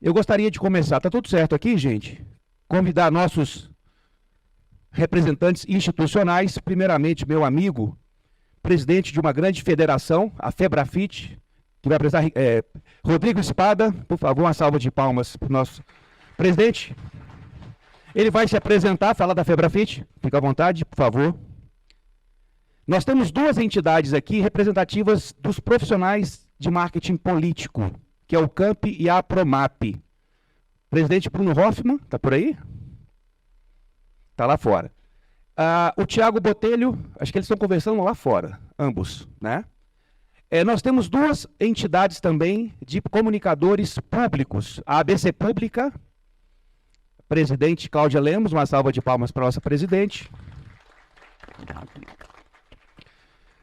Eu gostaria de começar, tá tudo certo aqui, gente? Convidar nossos representantes institucionais, primeiramente meu amigo, presidente de uma grande federação, a Febrafit, que vai apresentar Rodrigo Espada. Por favor, uma salva de palmas para o nosso presidente. Ele vai se apresentar, falar da Febrafit. Fica à vontade, por favor. Nós temos duas entidades aqui representativas dos profissionais de marketing político, que é o CAMP e a Apromap. Presidente Bruno Hoffmann, está por aí? Está lá fora. O Tiago Botelho, acho que eles estão conversando lá fora, ambos, né? Nós temos duas entidades também de comunicadores públicos. A ABC Pública, presidente Cláudia Lemos, uma salva de palmas para a nossa presidente.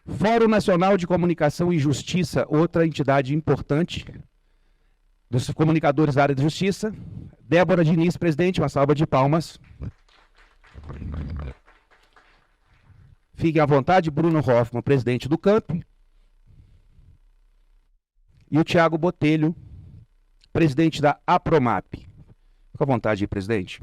Fórum Nacional de Comunicação e Justiça, outra entidade importante dos comunicadores da área de justiça. Débora Diniz, presidente, uma salva de palmas. Fiquem à vontade, Bruno Hoffmann, presidente do CAMP. E o Tiago Botelho, presidente da Apromap. Fica à vontade, presidente.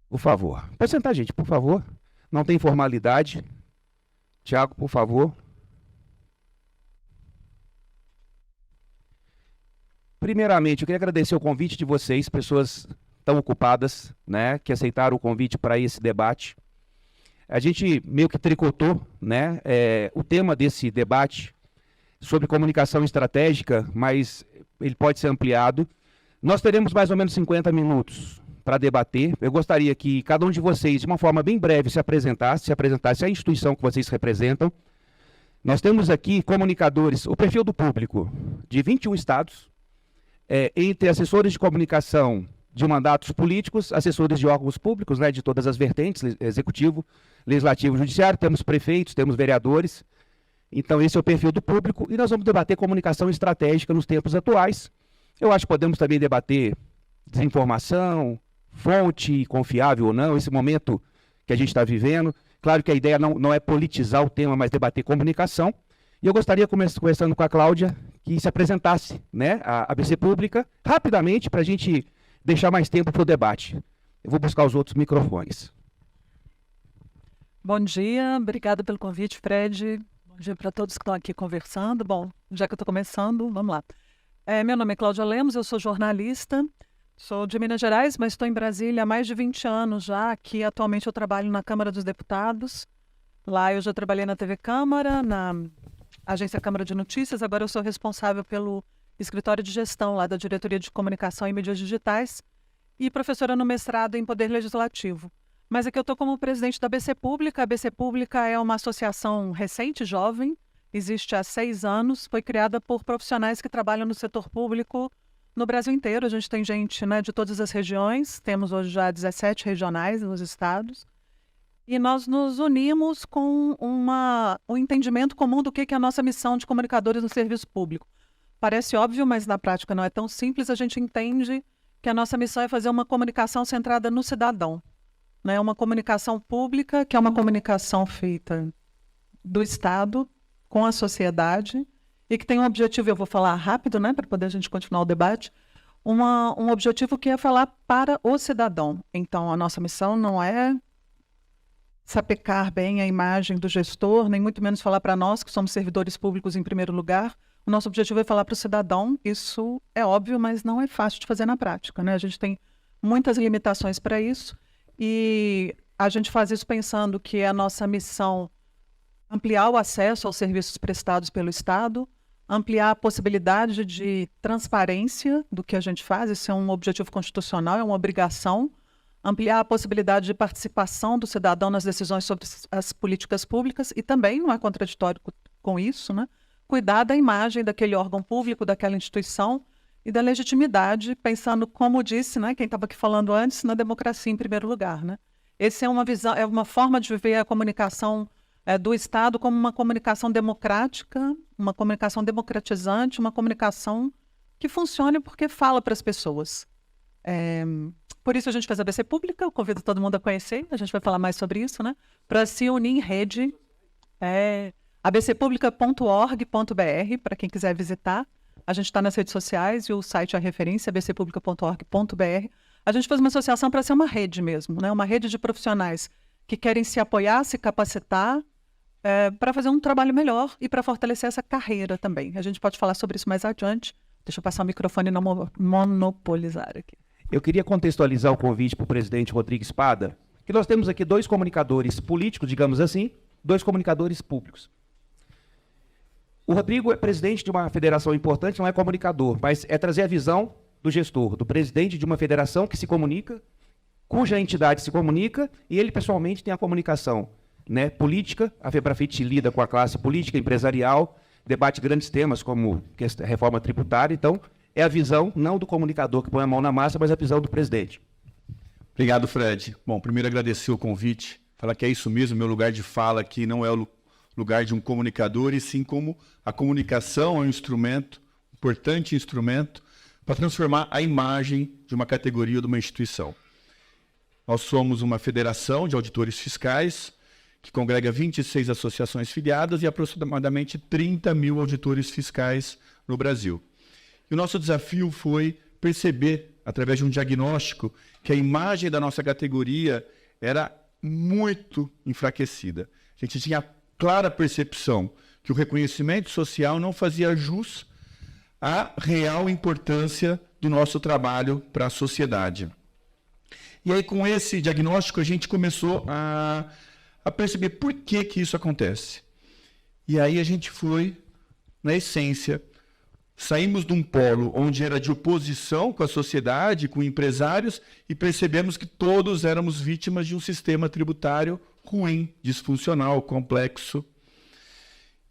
Por favor. Pode sentar, gente, por favor. Não tem formalidade. Tiago, por favor. Primeiramente, eu queria agradecer o convite de vocês, pessoas tão ocupadas, né, que aceitaram o convite para esse debate. A gente meio que tricotou, né, o tema desse debate sobre comunicação estratégica, mas ele pode ser ampliado. Nós teremos mais ou menos 50 minutos para debater. Eu gostaria que cada um de vocês, de uma forma bem breve, se apresentasse a instituição que vocês representam. Nós temos aqui comunicadores, o perfil do público, de 21 estados, entre assessores de comunicação de mandatos políticos, assessores de órgãos públicos, né, de todas as vertentes, executivo, legislativo, judiciário, temos prefeitos, temos vereadores. Então esse é o perfil do público e nós vamos debater comunicação estratégica nos tempos atuais. Eu acho que podemos também debater desinformação, fonte confiável ou não, esse momento que a gente está vivendo. Claro que a ideia não é politizar o tema, mas debater comunicação. E eu gostaria, começando com a Cláudia, que se apresentasse, né, a ABC Pública, rapidamente, para a gente deixar mais tempo para o debate. Eu vou buscar os outros microfones. Bom dia, obrigada pelo convite, Fred. Bom dia para todos que estão aqui conversando. Bom, já que eu estou começando, vamos lá. Meu nome é Cláudia Lemos, eu sou jornalista, sou de Minas Gerais, mas estou em Brasília há mais de 20 anos já. Aqui, atualmente, eu trabalho na Câmara dos Deputados. Lá eu já trabalhei na TV Câmara, na Agência Câmara de Notícias. Agora eu sou responsável pelo escritório de gestão lá da Diretoria de Comunicação e Mídias Digitais e professora no mestrado em Poder Legislativo. Mas aqui eu estou como presidente da ABC Pública. A ABC Pública é uma associação recente, jovem, existe há 6 anos, foi criada por profissionais que trabalham no setor público no Brasil inteiro. A gente tem gente, né, de todas as regiões, temos hoje já 17 regionais nos estados. E nós nos unimos com um entendimento comum do que é a nossa missão de comunicadores no serviço público. Parece óbvio, mas na prática não é tão simples. A gente entende que a nossa missão é fazer uma comunicação centrada no cidadão, né? Uma comunicação pública, que é uma comunicação feita do Estado com a sociedade e que tem um objetivo, eu vou falar rápido, né, para poder a gente continuar o debate, um objetivo que é falar para o cidadão. Então, a nossa missão não é sapecar bem a imagem do gestor, nem muito menos falar para nós, que somos servidores públicos em primeiro lugar. O nosso objetivo é falar para o cidadão. Isso é óbvio, mas não é fácil de fazer na prática, né? A gente tem muitas limitações para isso e a gente faz isso pensando que é a nossa missão ampliar o acesso aos serviços prestados pelo Estado, ampliar a possibilidade de transparência do que a gente faz. Isso é um objetivo constitucional, é uma obrigação. Ampliar a possibilidade de participação do cidadão nas decisões sobre as políticas públicas e também, não é contraditório com isso, né? Cuidar da imagem daquele órgão público, daquela instituição e da legitimidade, pensando, como disse, né, quem estava aqui falando antes, na democracia em primeiro lugar, né? Essa é uma visão, é uma forma de viver a comunicação do Estado como uma comunicação democrática, uma comunicação democratizante, uma comunicação que funcione porque fala para as pessoas. Por isso a gente fez a ABC Pública, eu convido todo mundo a conhecer, a gente vai falar mais sobre isso, né? Para se unir em rede, abcpublica.org.br, para quem quiser visitar. A gente está nas redes sociais e o site é a referência, abcpublica.org.br. A gente fez uma associação para ser uma rede mesmo, né? Uma rede de profissionais que querem se apoiar, se capacitar, para fazer um trabalho melhor e para fortalecer essa carreira também. A gente pode falar sobre isso mais adiante. Deixa eu passar o microfone e não monopolizar aqui. Eu queria contextualizar o convite para o presidente Rodrigo Espada, que nós temos aqui 2 comunicadores políticos, digamos assim, 2 comunicadores públicos. O Rodrigo é presidente de uma federação importante, não é comunicador, mas é trazer a visão do gestor, do presidente de uma federação que se comunica, cuja entidade se comunica, e ele pessoalmente tem a comunicação, né, política. A FEBRAFIT lida com a classe política, empresarial, debate grandes temas como reforma tributária. Então, é a visão não do comunicador que põe a mão na massa, mas a visão do presidente. Obrigado, Fred. Bom, primeiro agradecer o convite, falar que é isso mesmo, meu lugar de fala aqui não é o lugar de um comunicador, e sim como a comunicação é um instrumento, um importante instrumento, para transformar a imagem de uma categoria ou de uma instituição. Nós somos uma federação de auditores fiscais, que congrega 26 associações filiadas e aproximadamente 30 mil auditores fiscais no Brasil. E o nosso desafio foi perceber, através de um diagnóstico, que a imagem da nossa categoria era muito enfraquecida. A gente tinha a clara percepção que o reconhecimento social não fazia jus à real importância do nosso trabalho para a sociedade. E aí, com esse diagnóstico, a gente começou a perceber por que isso acontece. E aí a gente foi, na essência, saímos de um polo onde era de oposição com a sociedade, com empresários, e percebemos que todos éramos vítimas de um sistema tributário ruim, disfuncional, complexo.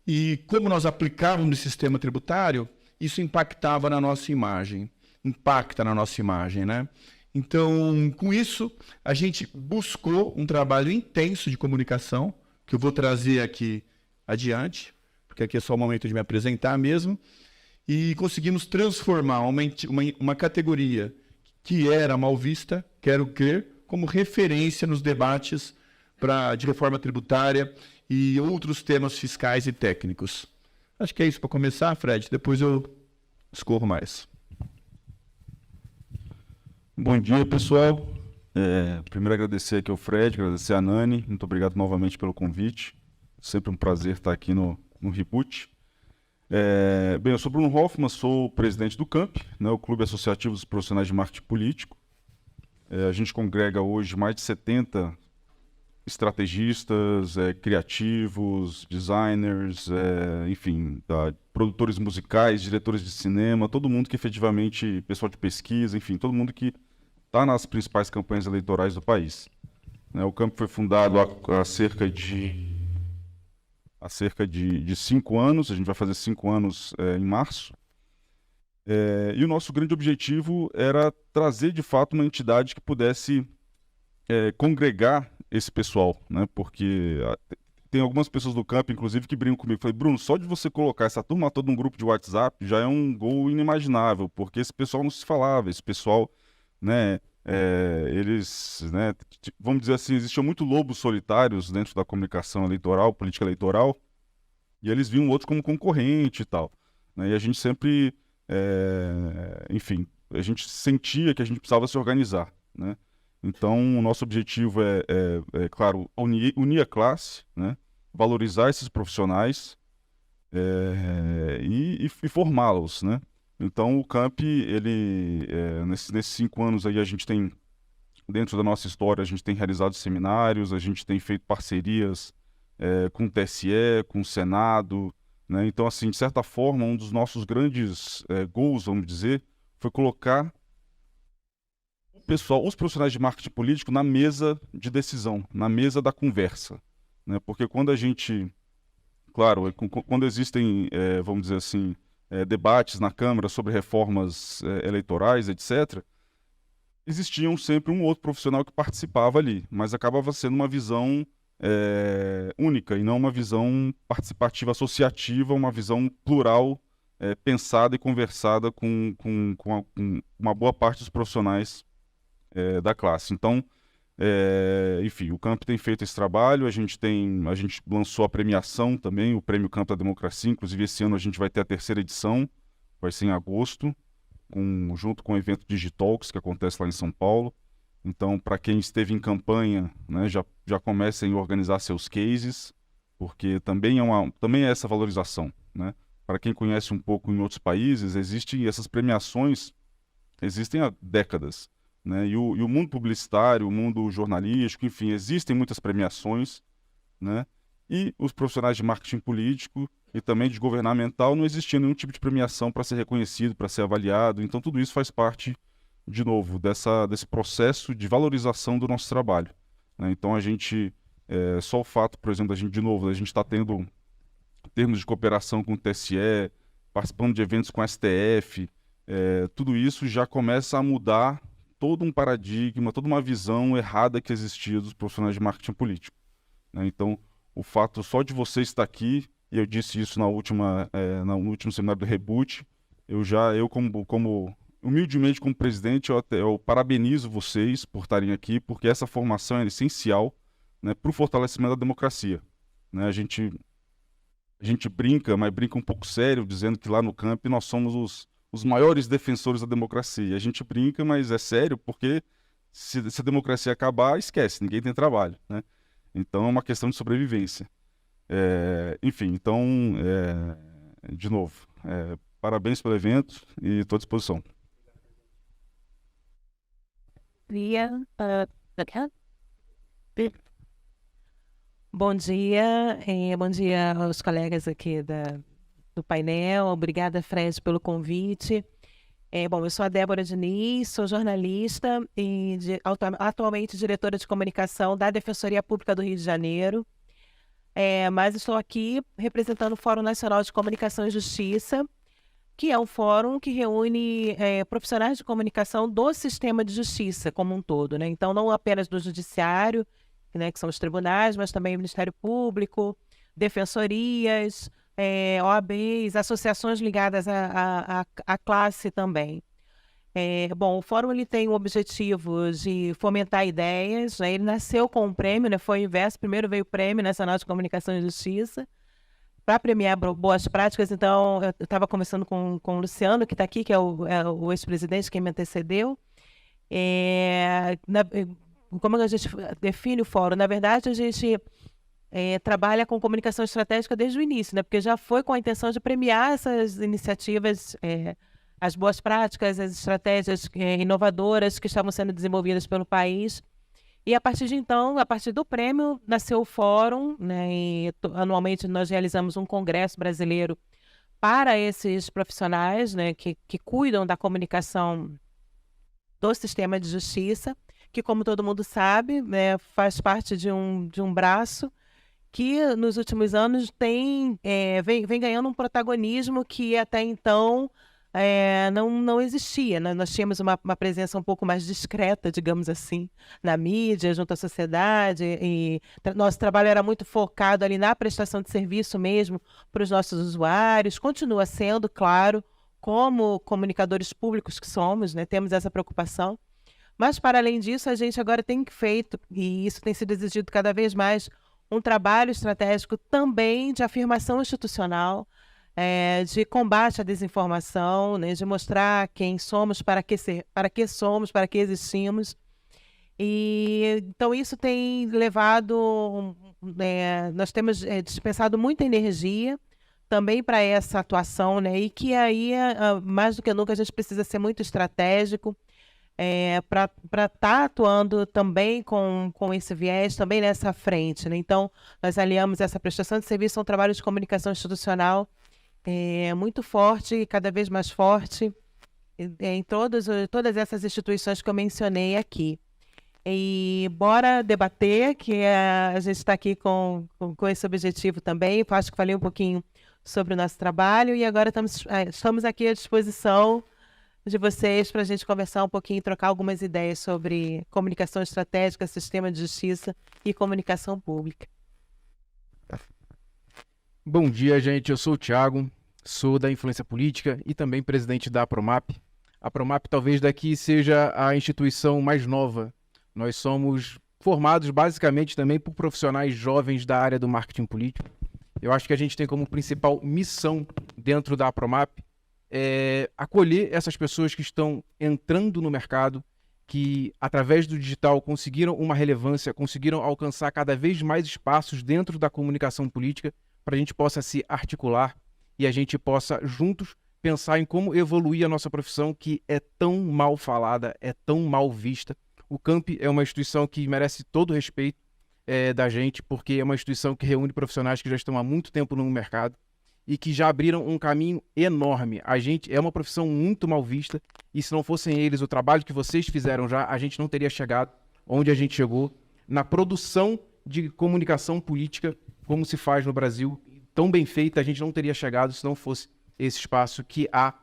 E como nós aplicávamos o sistema tributário, isso impactava na nossa imagem. Impacta na nossa imagem, né? Então, com isso, a gente buscou um trabalho intenso de comunicação, que eu vou trazer aqui adiante, porque aqui é só o momento de me apresentar mesmo, e conseguimos transformar uma categoria que era mal vista, quero crer, como referência nos debates de reforma tributária e outros temas fiscais e técnicos. Acho que é isso para começar, Fred, depois eu escorro mais. Bom dia, pessoal. Primeiro agradecer aqui ao Fred, agradecer a Nani, muito obrigado novamente pelo convite. Sempre um prazer estar aqui no Reboot. Bem, eu sou Bruno Hoffman, sou presidente do CAMP, né, o Clube Associativo dos Profissionais de Marketing Político. A gente congrega hoje mais de 70 estrategistas, criativos, designers, enfim, produtores musicais, diretores de cinema, todo mundo que efetivamente, pessoal de pesquisa, enfim, todo mundo que está nas principais campanhas eleitorais do país. O CAMP foi fundado há cerca de 5 anos, a gente vai fazer 5 anos em março, e o nosso grande objetivo era trazer de fato uma entidade que pudesse congregar esse pessoal, né? Porque tem algumas pessoas do campo, inclusive, que brincam comigo. Falei, Bruno, só de você colocar essa turma toda num grupo de WhatsApp já é um gol inimaginável, porque esse pessoal não se falava, esse pessoal, né, eles, né, vamos dizer assim, existiam muito lobos solitários dentro da comunicação eleitoral, política eleitoral, e eles viam o outro como concorrente e tal, né? E a gente sempre, enfim, a gente sentia que a gente precisava se organizar, né? Então, o nosso objetivo claro, unir a classe, né? Valorizar esses profissionais e formá-los, né? Então, o CAMP, ele, nesses 5 anos aí, a gente tem, dentro da nossa história, a gente tem realizado seminários, a gente tem feito parcerias com o TSE, com o Senado, né? Então, assim, de certa forma, um dos nossos grandes goals, vamos dizer, foi colocar os profissionais de marketing político na mesa de decisão, na mesa da conversa, né? Porque quando a gente, claro, quando existem, vamos dizer assim, debates na Câmara sobre reformas eleitorais, etc., existiam sempre um outro profissional que participava ali, mas acabava sendo uma visão única e não uma visão participativa associativa, uma visão plural pensada e conversada com uma boa parte dos profissionais da classe. Então, enfim, o Camp tem feito esse trabalho, a gente lançou a premiação também, o Prêmio Camp da Democracia, inclusive esse ano a gente vai ter a 3ª edição, vai ser em agosto, junto com o evento Digitalks, que acontece lá em São Paulo. Então, para quem esteve em campanha, né, já comecem a organizar seus cases, porque também é essa valorização, né? Para quem conhece um pouco em outros países, essas premiações existem há décadas, né? E o mundo publicitário, o mundo jornalístico, enfim, existem muitas premiações, né? E os profissionais de marketing político e também de governamental não existia nenhum tipo de premiação para ser reconhecido, para ser avaliado. Então, tudo isso faz parte, de novo, desse processo de valorização do nosso trabalho, né? Então, só o fato, por exemplo, a gente está tendo termos de cooperação com o TSE, participando de eventos com o STF, tudo isso já começa a mudar todo um paradigma, toda uma visão errada que existia dos profissionais de marketing político, né? Então, o fato só de você estar aqui, e eu disse isso no último seminário do Reboot, humildemente como presidente, eu parabenizo vocês por estarem aqui, porque essa formação é essencial, né, para o fortalecimento da democracia, né? A gente brinca, mas brinca um pouco sério, dizendo que lá no Camp nós somos os maiores defensores da democracia. A gente brinca, mas é sério, porque se a democracia acabar, esquece, ninguém tem trabalho, né? Então é uma questão de sobrevivência. Enfim, então, de novo, parabéns pelo evento e estou à disposição. Bom dia, bom dia aos colegas aqui do painel. Obrigada, Fred, pelo convite. Bom, eu sou a Débora Diniz, sou jornalista e atualmente diretora de comunicação da Defensoria Pública do Rio de Janeiro, mas estou aqui representando o Fórum Nacional de Comunicação e Justiça, que é um fórum que reúne profissionais de comunicação do sistema de justiça como um todo, né? Então, não apenas do judiciário, né, que são os tribunais, mas também o Ministério Público, defensorias, OABs, associações ligadas à classe também. Bom, o fórum ele tem o objetivo de fomentar ideias, né? Ele nasceu com um prêmio, né? Foi o inverso, primeiro veio o Prêmio Nacional de Comunicação e Justiça, para premiar boas práticas. Então, eu estava conversando com o Luciano, que está aqui, que é o ex-presidente, quem me antecedeu. Como a gente define o fórum? Na verdade, a gente trabalha com comunicação estratégica desde o início, né? Porque já foi com a intenção de premiar essas iniciativas, as boas práticas, as estratégias inovadoras que estavam sendo desenvolvidas pelo país. E a partir de então, a partir do prêmio, nasceu o fórum, né? E anualmente nós realizamos um congresso brasileiro para esses profissionais, né? Que cuidam da comunicação do sistema de justiça, que, como todo mundo sabe, né, faz parte de um braço que, nos últimos anos, vem ganhando um protagonismo que até então não existia, né? Nós tínhamos uma presença um pouco mais discreta, digamos assim, na mídia, junto à sociedade, e nosso trabalho era muito focado ali na prestação de serviço mesmo para os nossos usuários, continua sendo, claro, como comunicadores públicos que somos, né, temos essa preocupação. Mas, para além disso, a gente agora tem feito, e isso tem sido exigido cada vez mais, um trabalho estratégico também de afirmação institucional, de combate à desinformação, né, de mostrar quem somos, para que somos, para que existimos. E, então, isso tem levado... nós temos dispensado muita energia também para essa atuação, né, e que aí, mais do que nunca, a gente precisa ser muito estratégico, para estar atuando também com esse viés, também nessa frente, né? Então, nós aliamos essa prestação de serviço a um trabalho de comunicação institucional muito forte e cada vez mais forte em todas essas instituições que eu mencionei aqui. E bora debater, que a gente está aqui com esse objetivo também. Acho que falei um pouquinho sobre o nosso trabalho e agora estamos aqui à disposição de vocês para a gente conversar um pouquinho e trocar algumas ideias sobre comunicação estratégica, sistema de justiça e comunicação pública. Bom dia, gente. Eu sou o Thiago, sou da Influência Política e também presidente da Apromap. A Apromap talvez daqui seja a instituição mais nova. Nós somos formados basicamente também por profissionais jovens da área do marketing político. Eu acho que a gente tem como principal missão dentro da Apromap acolher essas pessoas que estão entrando no mercado, que através do digital conseguiram uma relevância, conseguiram alcançar cada vez mais espaços dentro da comunicação política, para a gente possa se articular e a gente possa juntos pensar em como evoluir a nossa profissão, que é tão mal falada, é tão mal vista. O CAMP é uma instituição que merece todo o respeito da gente, porque é uma instituição que reúne profissionais que já estão há muito tempo no mercado e que já abriram um caminho enorme. A gente é uma profissão muito mal vista e se não fossem eles, o trabalho que vocês fizeram já, a gente não teria chegado onde a gente chegou na produção de comunicação política como se faz no Brasil. Tão bem feita, a gente não teria chegado se não fosse esse espaço que há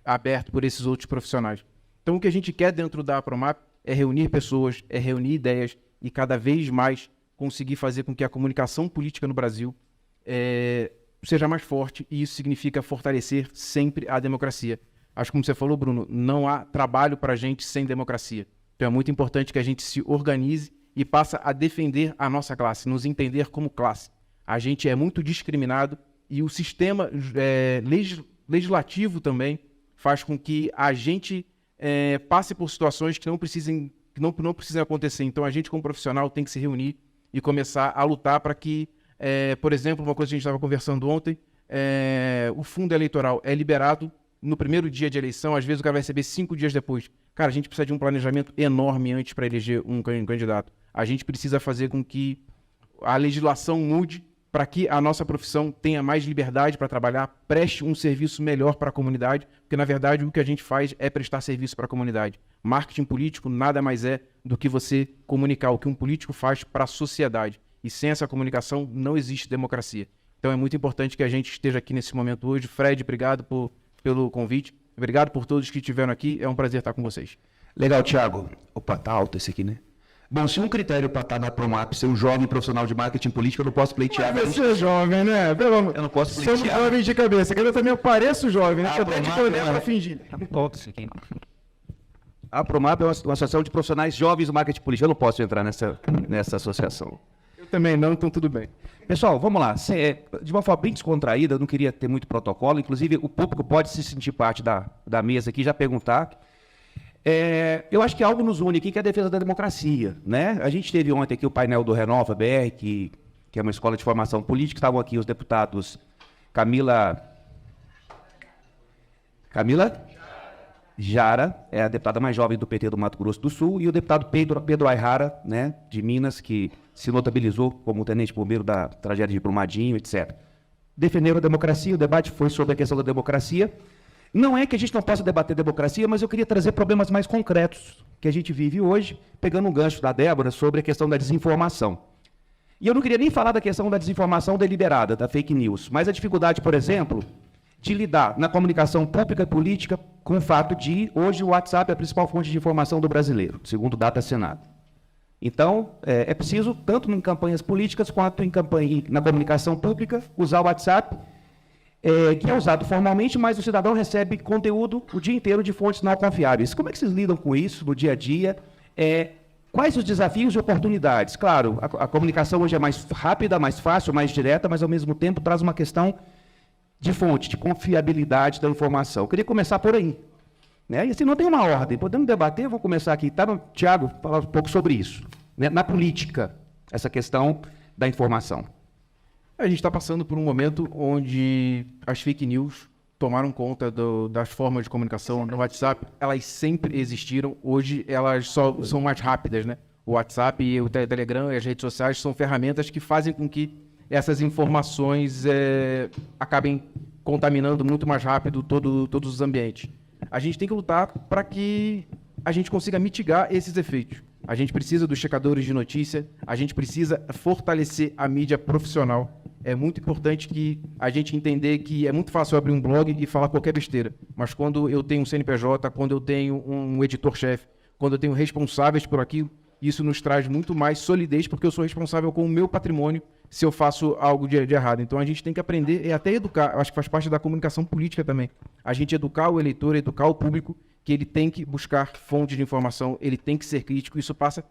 aberto por esses outros profissionais. Então, o que a gente quer dentro da Apromap é reunir pessoas, é reunir ideias e cada vez mais conseguir fazer com que a comunicação política no Brasil seja mais forte, e isso significa fortalecer sempre a democracia. Acho que, como você falou, Bruno, não há trabalho para a gente sem democracia. Então é muito importante que a gente se organize e passe a defender a nossa classe, nos entender como classe. A gente é muito discriminado e o sistema legislativo também faz com que a gente passe por situações que não precisem acontecer. Então a gente, como profissional, tem que se reunir e começar a lutar para que, por exemplo, uma coisa que a gente estava conversando ontem, o fundo eleitoral é liberado no primeiro dia de eleição, às vezes o cara vai receber 5 dias depois. Cara, a gente precisa de um planejamento enorme antes para eleger um candidato. A gente precisa fazer com que a legislação mude para que a nossa profissão tenha mais liberdade para trabalhar, preste um serviço melhor para a comunidade, porque, na verdade, o que a gente faz é prestar serviço para a comunidade. Marketing político nada mais é do que você comunicar o que um político faz para a sociedade. E sem essa comunicação não existe democracia. Então é muito importante que a gente esteja aqui nesse momento hoje. Fred, obrigado pelo convite. Obrigado por todos que estiveram aqui. É um prazer estar com vocês. Legal, Thiago. Opa, tá alto esse aqui, né? Bom, se um critério para estar na Promap ser um jovem profissional de marketing político, eu não posso pleitear. Mas você é jovem, né? Eu não posso pleitear. Somos jovens de cabeça. Eu também pareço jovem, né? A Eu até de Promap boné pra fingir. A Promap é uma associação de profissionais jovens do marketing político. Eu não posso entrar nessa associação. Eu também não, então tudo bem. Pessoal, vamos lá. De uma forma bem descontraída, eu não queria ter muito protocolo. Inclusive, o público pode se sentir parte da mesa aqui, já perguntar. Eu acho que algo nos une aqui, que é a defesa da democracia, né? A gente teve ontem aqui o painel do Renova BR, que é uma escola de formação política. Estavam aqui os deputados Camila Jara, é a deputada mais jovem do PT do Mato Grosso do Sul, e o deputado Pedro Ayrara, né, de Minas, que se notabilizou como tenente bombeiro da tragédia de Brumadinho, etc. Defenderam a democracia, o debate foi sobre a questão da democracia. Não é que a gente não possa debater democracia, mas eu queria trazer problemas mais concretos que a gente vive hoje, pegando um gancho da Débora sobre a questão da desinformação. E eu não queria nem falar da questão da desinformação deliberada, da fake news, mas a dificuldade, por exemplo, de lidar na comunicação pública e política com o fato de, hoje, o WhatsApp é a principal fonte de informação do brasileiro, segundo o Data Senado. Então, é preciso, tanto em campanhas políticas quanto na comunicação pública, usar o WhatsApp, que é usado formalmente, mas o cidadão recebe conteúdo o dia inteiro de fontes não confiáveis. Como é que vocês lidam com isso no dia a dia? Quais os desafios e oportunidades? Claro, a comunicação hoje é mais rápida, mais fácil, mais direta, mas, ao mesmo tempo, traz uma questão de fonte, de confiabilidade da informação. Eu queria começar por aí, né? E assim, não tem uma ordem. Podemos debater? Vou começar aqui. Tiago, falar um pouco sobre isso, né? Na política, essa questão da informação. A gente está passando por um momento onde as fake news tomaram conta das formas de comunicação no WhatsApp. Elas sempre existiram, hoje elas só são mais rápidas, né? O WhatsApp e o Telegram e as redes sociais são ferramentas que fazem com que essas informações acabem contaminando muito mais rápido todos os ambientes. A gente tem que lutar para que a gente consiga mitigar esses efeitos. A gente precisa dos checadores de notícia, a gente precisa fortalecer a mídia profissional. É muito importante que a gente entender que é muito fácil abrir um blog e falar qualquer besteira, mas quando eu tenho um CNPJ, quando eu tenho um editor-chefe, quando eu tenho responsáveis por aquilo, Isso nos traz muito mais solidez, porque eu sou responsável com o meu patrimônio se eu faço algo de errado. Então a gente tem que aprender e até educar, acho que faz parte da comunicação política também. A gente educar o eleitor, educar o público, que ele tem que buscar fontes de informação, ele tem que ser crítico. Isso passa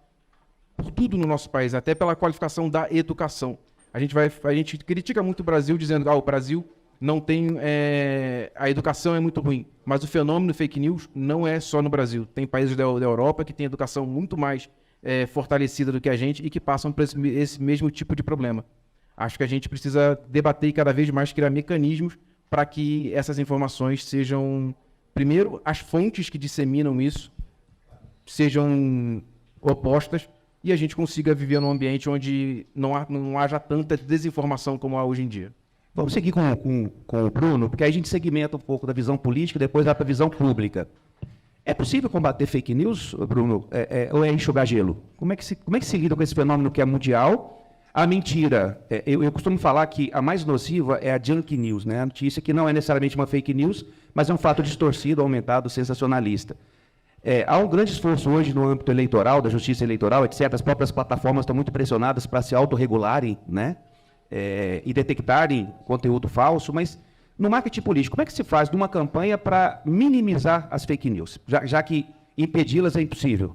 por tudo no nosso país, até pela qualificação da educação. A gente critica muito o Brasil, dizendo que o Brasil não tem... a educação é muito ruim. Mas o fenômeno fake news não é só no Brasil. Tem países da Europa que têm educação muito mais fortalecida do que a gente e que passam por esse mesmo tipo de problema. Acho que a gente precisa debater e cada vez mais criar mecanismos para que essas informações sejam... Primeiro, as fontes que disseminam isso sejam opostas e a gente consiga viver num ambiente onde não haja tanta desinformação como há hoje em dia. Vamos seguir com o Bruno, porque aí a gente segmenta um pouco da visão política e depois vai para a visão pública. É possível combater fake news, Bruno, ou é enxugar gelo? Como é que se lida com esse fenômeno que é mundial? A mentira, eu costumo falar que a mais nociva é a junk news, né? A notícia que não é necessariamente uma fake news, mas é um fato distorcido, aumentado, sensacionalista. Há um grande esforço hoje no âmbito eleitoral, da justiça eleitoral, etc. As próprias plataformas estão muito pressionadas para se autorregularem, né? E detectarem conteúdo falso, mas no marketing político, como é que se faz numa campanha para minimizar as fake news, já que impedi-las é impossível?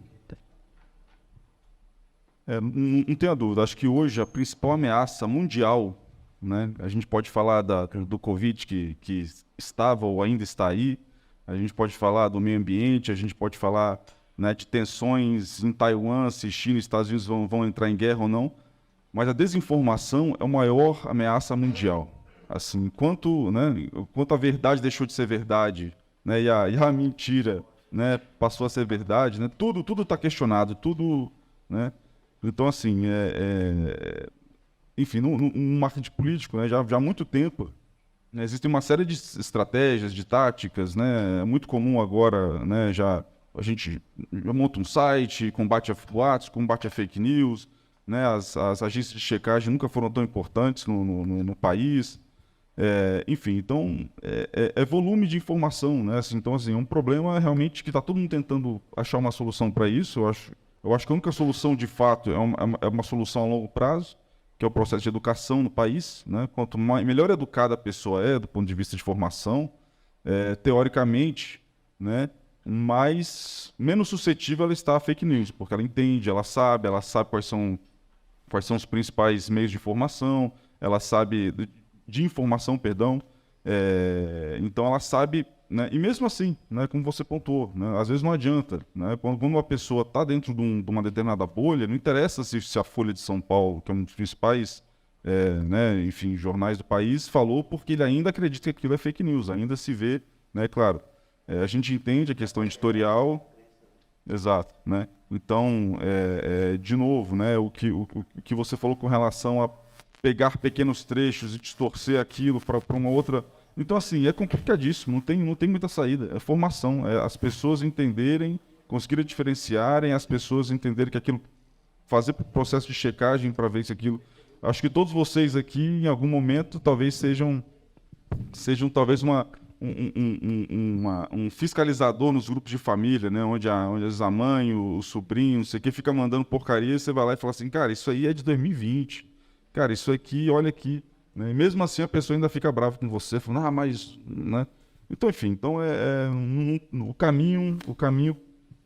Não tenho dúvida, acho que hoje a principal ameaça mundial, né, a gente pode falar do Covid que estava ou ainda está aí, a gente pode falar do meio ambiente, a gente pode falar, né, de tensões em Taiwan, se China e Estados Unidos vão entrar em guerra ou não, mas a desinformação é a maior ameaça mundial. Assim, enquanto a verdade deixou de ser verdade, né, e a mentira, né, passou a ser verdade, né, tudo está questionado, tudo, né? Então, assim, enfim, no marketing político, né, já há muito tempo, né, existe uma série de estratégias, de táticas, né, é muito comum agora, né, a gente já monta um site, combate a boatos, combate a fake news, né, as agências de checagem nunca foram tão importantes no país, enfim, então, é volume de informação, né, assim, então, assim, é um problema realmente que está todo mundo tentando achar uma solução para isso. Eu acho que a única solução, de fato, é uma solução a longo prazo, que é o processo de educação no país, né? Quanto melhor educada a pessoa é, do ponto de vista de formação, teoricamente, né, menos suscetível ela está a fake news, porque ela entende, ela sabe quais são os principais meios de informação, ela sabe de informação, perdão, então ela sabe, né, e mesmo assim, né, como você pontuou, né, às vezes não adianta, né, quando uma pessoa está dentro de uma determinada bolha, não interessa se a Folha de São Paulo, que é um dos principais né, enfim, jornais do país, falou, porque ele ainda acredita que aquilo é fake news, ainda se vê, né, claro, a gente entende a questão editorial, exato, né, então, de novo, né, o que você falou com relação a pegar pequenos trechos e distorcer aquilo para uma outra... Então, assim, é complicadíssimo, não tem muita saída. É formação, as pessoas entenderem, conseguirem diferenciarem, as pessoas entenderem que aquilo... Fazer processo de checagem para ver se aquilo... Acho que todos vocês aqui, em algum momento, talvez sejam talvez um fiscalizador nos grupos de família, né? Onde às vezes a mãe, o sobrinho, não sei o que, fica mandando porcaria, você vai lá e fala assim, cara, isso aí é de 2020. Cara, isso aqui, olha aqui. Né? E mesmo assim a pessoa ainda fica brava com você, falando, mas... Né? Então, enfim, o caminho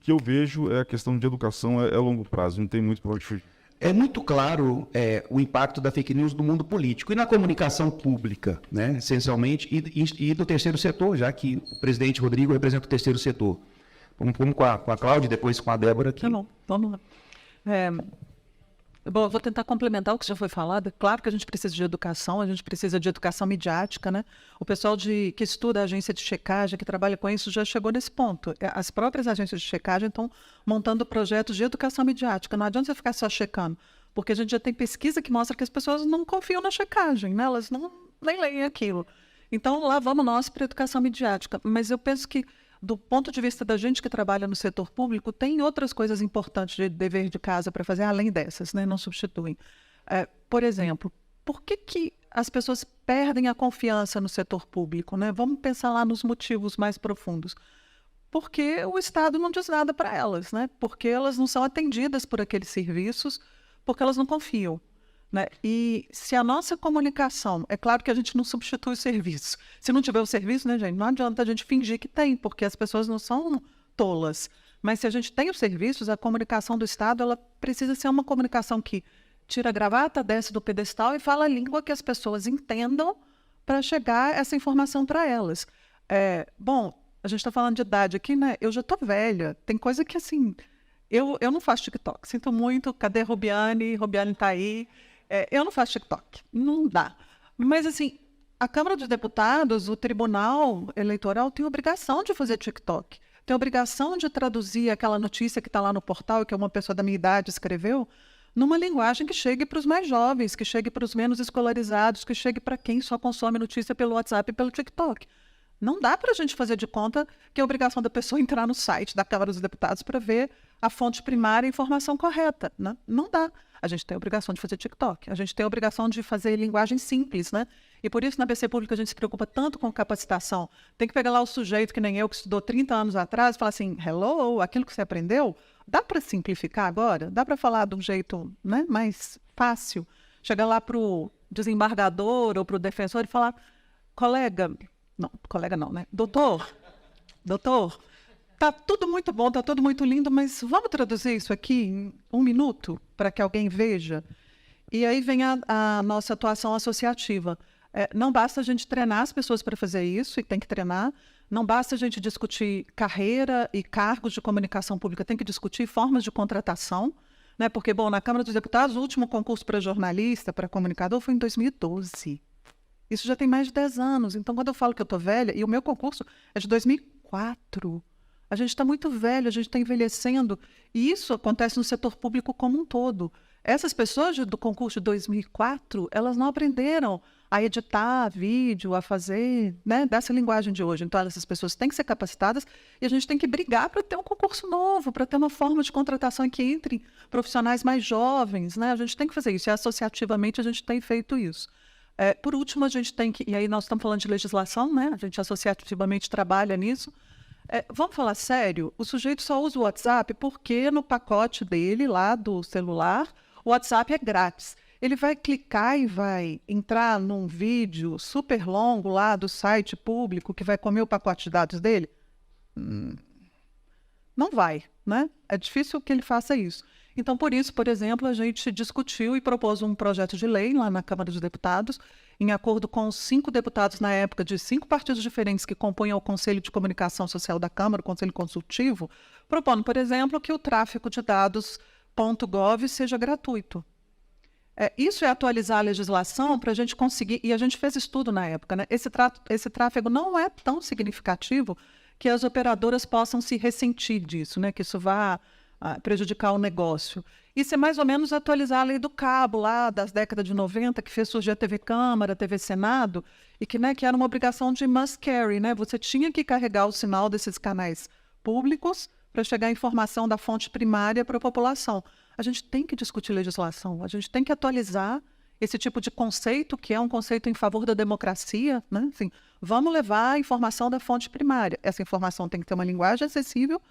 que eu vejo é a questão de educação, é longo prazo, não tem muito para onde fugir. É muito claro o impacto da fake news no mundo político e na comunicação pública, né, essencialmente, e do terceiro setor, já que o presidente Rodrigo representa o terceiro setor. Vamos com a Cláudia e depois com a Débora aqui. Tá bom, vamos lá. Bom, eu vou tentar complementar o que já foi falado. É claro que a gente precisa de educação, a gente precisa de educação midiática, né? O pessoal que estuda a agência de checagem, que trabalha com isso, já chegou nesse ponto. As próprias agências de checagem estão montando projetos de educação midiática. Não adianta você ficar só checando, porque a gente já tem pesquisa que mostra que as pessoas não confiam na checagem, né? Elas nem leem aquilo. Então, lá vamos nós para a educação midiática. Mas eu penso que, do ponto de vista da gente que trabalha no setor público, tem outras coisas importantes de dever de casa para fazer, além dessas, né? Não substituem. Por exemplo, por que as pessoas perdem a confiança no setor público, né? Vamos pensar lá nos motivos mais profundos. porque o Estado não diz nada para elas, né? Porque elas não são atendidas por aqueles serviços, porque elas não confiam, né? E se a nossa comunicação, é claro que a gente não substitui o serviço. Se não tiver o serviço, né, gente, não adianta a gente fingir que tem, porque as pessoas não são tolas. Mas se a gente tem os serviços, a comunicação do Estado, ela precisa ser uma comunicação que tira a gravata, desce do pedestal e fala a língua que as pessoas entendam para chegar essa informação para elas. Bom, a gente está falando de idade aqui, né? Eu já tô velha. Tem coisa que, assim, eu não faço TikTok. Sinto muito. Cadê Rubiane? Rubiane tá aí. Eu não faço TikTok. Não dá. Mas, assim, a Câmara dos Deputados, o Tribunal Eleitoral tem obrigação de fazer TikTok. Tem obrigação de traduzir aquela notícia que está lá no portal, que uma pessoa da minha idade escreveu, numa linguagem que chegue para os mais jovens, que chegue para os menos escolarizados, que chegue para quem só consome notícia pelo WhatsApp e pelo TikTok. Não dá para a gente fazer de conta que é a obrigação da pessoa entrar no site da Câmara dos Deputados para ver a fonte primária e a informação correta, né? Não dá. A gente tem a obrigação de fazer TikTok. A gente tem a obrigação de fazer linguagem simples, né? E por isso, na BC Pública, a gente se preocupa tanto com capacitação. Tem que pegar lá o sujeito, que nem eu, que estudou 30 anos atrás, e falar assim, hello, aquilo que você aprendeu, dá para simplificar agora? Dá para falar de um jeito, né, mais fácil? Chegar lá para o desembargador ou para o defensor e falar, colega não, né? Doutor, tá tudo muito bom, tá tudo muito lindo, mas vamos traduzir isso aqui em 1 minuto para que alguém veja? E aí vem a nossa atuação associativa. Não basta a gente treinar as pessoas para fazer isso, e tem que treinar. Não basta a gente discutir carreira e cargos de comunicação pública, tem que discutir formas de contratação, né? Porque, bom, na Câmara dos Deputados, o último concurso para jornalista, para comunicador, foi em 2012. Isso já tem mais de 10 anos. Então, quando eu falo que eu estou velha, e o meu concurso é de 2004, a gente está muito velho, a gente está envelhecendo. E isso acontece no setor público como um todo. Essas pessoas do concurso de 2004, elas não aprenderam a editar vídeo, a fazer, né, dessa linguagem de hoje. Então, essas pessoas têm que ser capacitadas e a gente tem que brigar para ter um concurso novo, para ter uma forma de contratação em que entrem profissionais mais jovens, né? A gente tem que fazer isso. E associativamente a gente tem feito isso. Por último, a gente tem que... E aí nós estamos falando de legislação, né? A gente associativamente trabalha nisso. Vamos falar sério? O sujeito só usa o WhatsApp porque no pacote dele, lá do celular, o WhatsApp é grátis. Ele vai clicar e vai entrar num vídeo super longo lá do site público que vai comer o pacote de dados dele? Não vai, né? É difícil que ele faça isso. Então, por isso, por exemplo, a gente discutiu e propôs um projeto de lei lá na Câmara dos Deputados, em acordo com os 5 deputados na época de 5 partidos diferentes que compõem o Conselho de Comunicação Social da Câmara, o Conselho Consultivo, propondo, por exemplo, que o tráfego de dados .gov seja gratuito. Isso é atualizar a legislação para a gente conseguir, e a gente fez estudo na época, né? Esse tráfego não é tão significativo que as operadoras possam se ressentir disso, né? Que isso vá prejudicar o negócio. Isso é mais ou menos atualizar a lei do cabo lá das décadas de 90, que fez surgir a TV Câmara, a TV Senado, e que, né, que era uma obrigação de must carry, né? Você tinha que carregar o sinal desses canais públicos para chegar a informação da fonte primária para a população. A gente tem que discutir legislação, a gente tem que atualizar esse tipo de conceito, que é um conceito em favor da democracia, né? Assim, vamos levar a informação da fonte primária. Essa informação tem que ter uma linguagem acessível,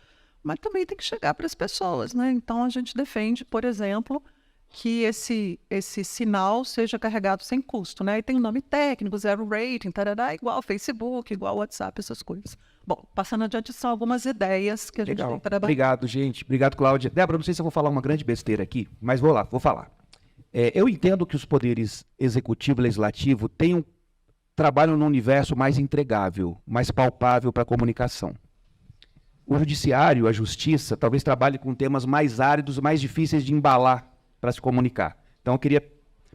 mas também tem que chegar para as pessoas, né? Então, a gente defende, por exemplo, que esse sinal seja carregado sem custo, né? E tem um nome técnico, zero rating, tarará, igual Facebook, igual WhatsApp, essas coisas. Bom, passando adiante, são algumas ideias que a gente tem para... Obrigado, gente. Obrigado, Cláudia. Débora, não sei se eu vou falar uma grande besteira aqui, mas vou falar. Eu entendo que os poderes executivo e legislativo trabalham num universo mais entregável, mais palpável para a comunicação. O judiciário, a justiça, talvez trabalhe com temas mais áridos, mais difíceis de embalar para se comunicar. Então, eu queria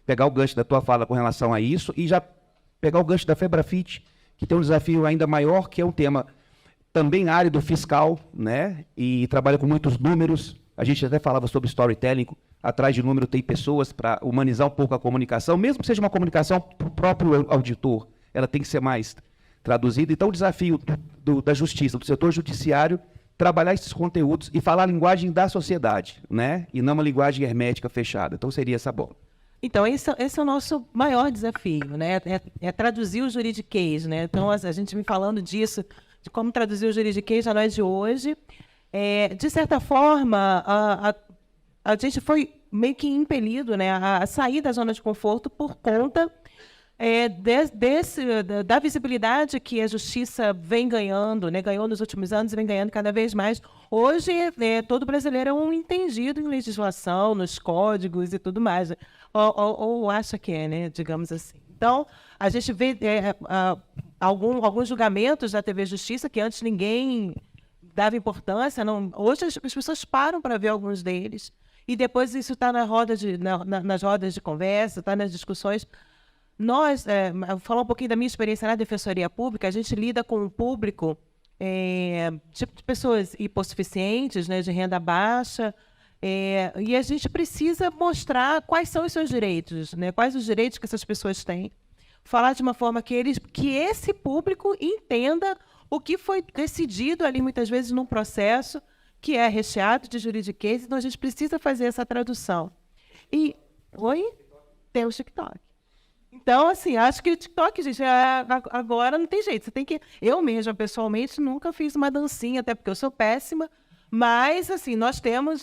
pegar o gancho da tua fala com relação a isso e já pegar o gancho da Febrafit, que tem um desafio ainda maior, que é um tema também árido fiscal, né? E trabalha com muitos números. A gente até falava sobre storytelling. Atrás de número tem pessoas para humanizar um pouco a comunicação, mesmo que seja uma comunicação para o próprio auditor. Ela tem que ser mais traduzida. Então, o desafio da justiça, do setor judiciário, trabalhar esses conteúdos e falar a linguagem da sociedade, né? E não uma linguagem hermética fechada. Então, seria essa bola. Então, esse é o nosso maior desafio, né? É traduzir o juridiquês, né? Então, a gente vem falando disso de como traduzir o juridiquês já não é de hoje. De certa forma, a gente foi meio que impelido, né, a sair da zona de conforto por conta da visibilidade que a justiça vem ganhando, né, ganhou nos últimos anos e vem ganhando cada vez mais. Hoje, todo brasileiro é um entendido em legislação, nos códigos e tudo mais, ou acha que é, né, digamos assim. Então, a gente vê alguns julgamentos da TV Justiça que antes ninguém dava importância. Hoje as pessoas param para ver alguns deles. E depois isso está nas rodas de conversa, está nas discussões. Vou falar um pouquinho da minha experiência na Defensoria Pública. A gente lida com um público de pessoas hipossuficientes, né, de renda baixa, e a gente precisa mostrar quais são os seus direitos, né, quais os direitos que essas pessoas têm. Falar de uma forma que esse público entenda o que foi decidido ali, muitas vezes, num processo que é recheado de juridiquês. Então, a gente precisa fazer essa tradução. Tem o TikTok. Então, assim, acho que o TikTok, gente, agora não tem jeito. Você tem que... Eu mesma, pessoalmente, nunca fiz uma dancinha, até porque eu sou péssima. Mas, assim,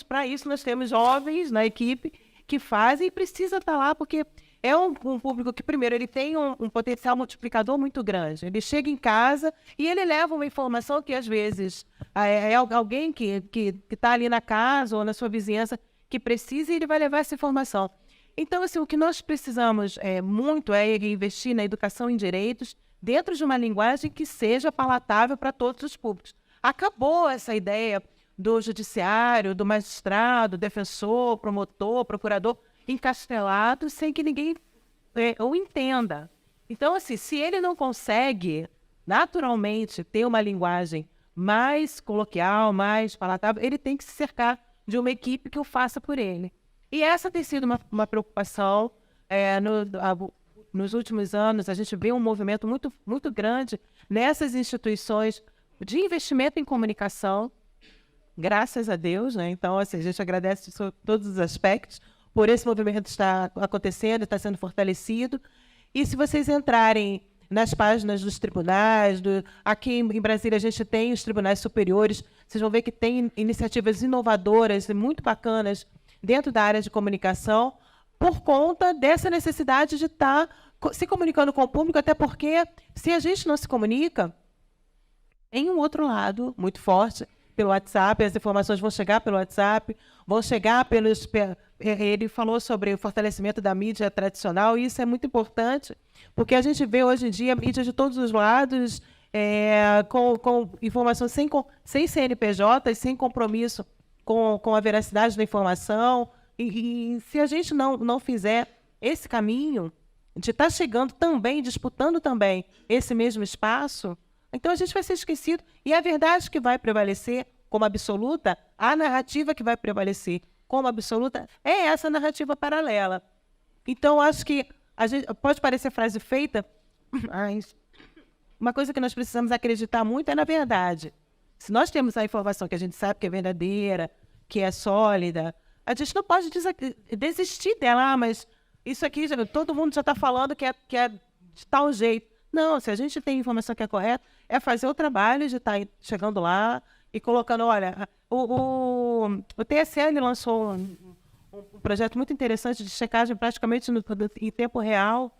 para isso, nós temos jovens na equipe que fazem e precisa estar lá, porque é um público que, primeiro, ele tem um potencial multiplicador muito grande. Ele chega em casa e ele leva uma informação que, às vezes, é alguém que está ali na casa ou na sua vizinhança que precisa, e ele vai levar essa informação. Então, assim, o que nós precisamos muito é investir na educação em direitos dentro de uma linguagem que seja palatável para todos os públicos. Acabou essa ideia do judiciário, do magistrado, defensor, promotor, procurador, encastelado sem que ninguém o entenda. Então, assim, se ele não consegue naturalmente ter uma linguagem mais coloquial, mais palatável, ele tem que se cercar de uma equipe que o faça por ele. E essa tem sido uma preocupação. Nos últimos anos, a gente vê um movimento muito, muito grande nessas instituições de investimento em comunicação, graças a Deus, né? Então, assim, a gente agradece todos os aspectos por esse movimento estar acontecendo, está sendo fortalecido. E se vocês entrarem nas páginas dos tribunais, aqui em Brasília a gente tem os tribunais superiores, vocês vão ver que tem iniciativas inovadoras e muito bacanas dentro da área de comunicação, por conta dessa necessidade de estar se comunicando com o público, até porque, se a gente não se comunica, em um outro lado muito forte, pelo WhatsApp, as informações vão chegar pelo WhatsApp, vão chegar pelos... Ele falou sobre o fortalecimento da mídia tradicional, e isso é muito importante, porque a gente vê hoje em dia mídia de todos os lados, com informação sem CNPJ, sem compromisso com a veracidade da informação. E se a gente não fizer esse caminho de estar chegando também, disputando também esse mesmo espaço, então a gente vai ser esquecido. E a verdade que vai prevalecer como absoluta, a narrativa que vai prevalecer como absoluta, é essa narrativa paralela. Então, acho que pode parecer frase feita, mas uma coisa que nós precisamos acreditar muito é na verdade. Se nós temos a informação que a gente sabe que é verdadeira, que é sólida, a gente não pode desistir dela. Mas isso aqui, todo mundo já está falando que é de tal jeito. Não, se a gente tem informação que é correta, é fazer o trabalho de estar chegando lá e colocando... Olha, o TSE lançou um projeto muito interessante de checagem praticamente em tempo real,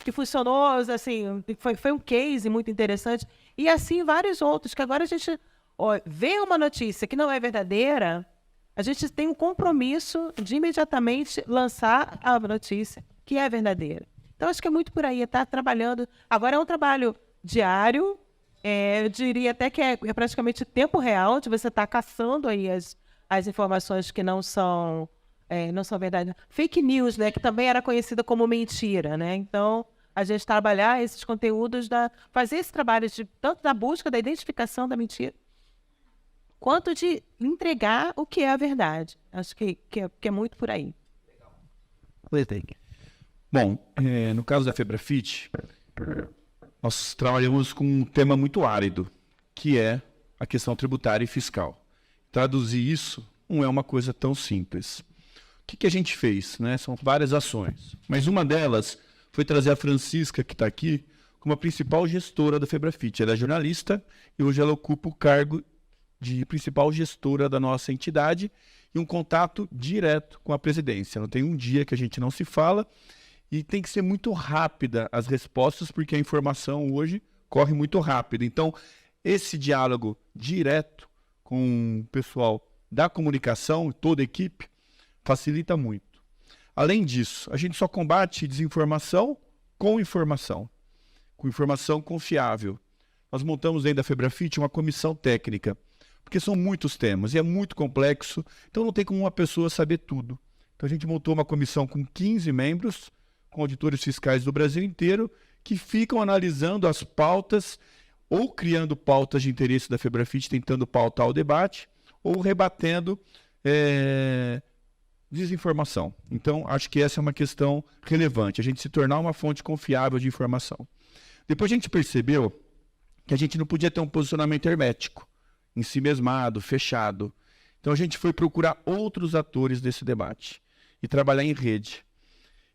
que funcionou, assim, foi um case muito interessante. E assim vários outros, que agora a gente vê uma notícia que não é verdadeira, a gente tem um compromisso de imediatamente lançar a notícia que é verdadeira. Então, acho que é muito por aí, estar trabalhando. Agora é um trabalho diário, eu diria até que é praticamente tempo real, de você estar caçando aí as informações que não são verdade. Fake news, né, que também era conhecida como mentira, né? Então, a gente trabalhar esses conteúdos, fazer esse trabalho tanto da busca, da identificação da mentira, quanto de entregar o que é a verdade. Acho que é muito por aí. Bom, no caso da Febrafit, nós trabalhamos com um tema muito árido, que é a questão tributária e fiscal. Traduzir isso não é uma coisa tão simples. O que a gente fez, né? São várias ações, mas uma delas foi trazer a Francisca, que está aqui, como a principal gestora da Febrafit. Ela é jornalista e hoje ela ocupa o cargo de principal gestora da nossa entidade e um contato direto com a presidência. Não tem um dia que a gente não se fala e tem que ser muito rápida as respostas, porque a informação hoje corre muito rápido. Então, esse diálogo direto com o pessoal da comunicação, toda a equipe, facilita muito. Além disso, a gente só combate desinformação com informação confiável. Nós montamos dentro da Febrafit uma comissão técnica, porque são muitos temas e é muito complexo, então não tem como uma pessoa saber tudo. Então a gente montou uma comissão com 15 membros, com auditores fiscais do Brasil inteiro, que ficam analisando as pautas, ou criando pautas de interesse da Febrafit, tentando pautar o debate, ou rebatendo desinformação. Então, acho que essa é uma questão relevante, a gente se tornar uma fonte confiável de informação. Depois a gente percebeu que a gente não podia ter um posicionamento hermético, ensimesmado, fechado. Então, a gente foi procurar outros atores desse debate e trabalhar em rede.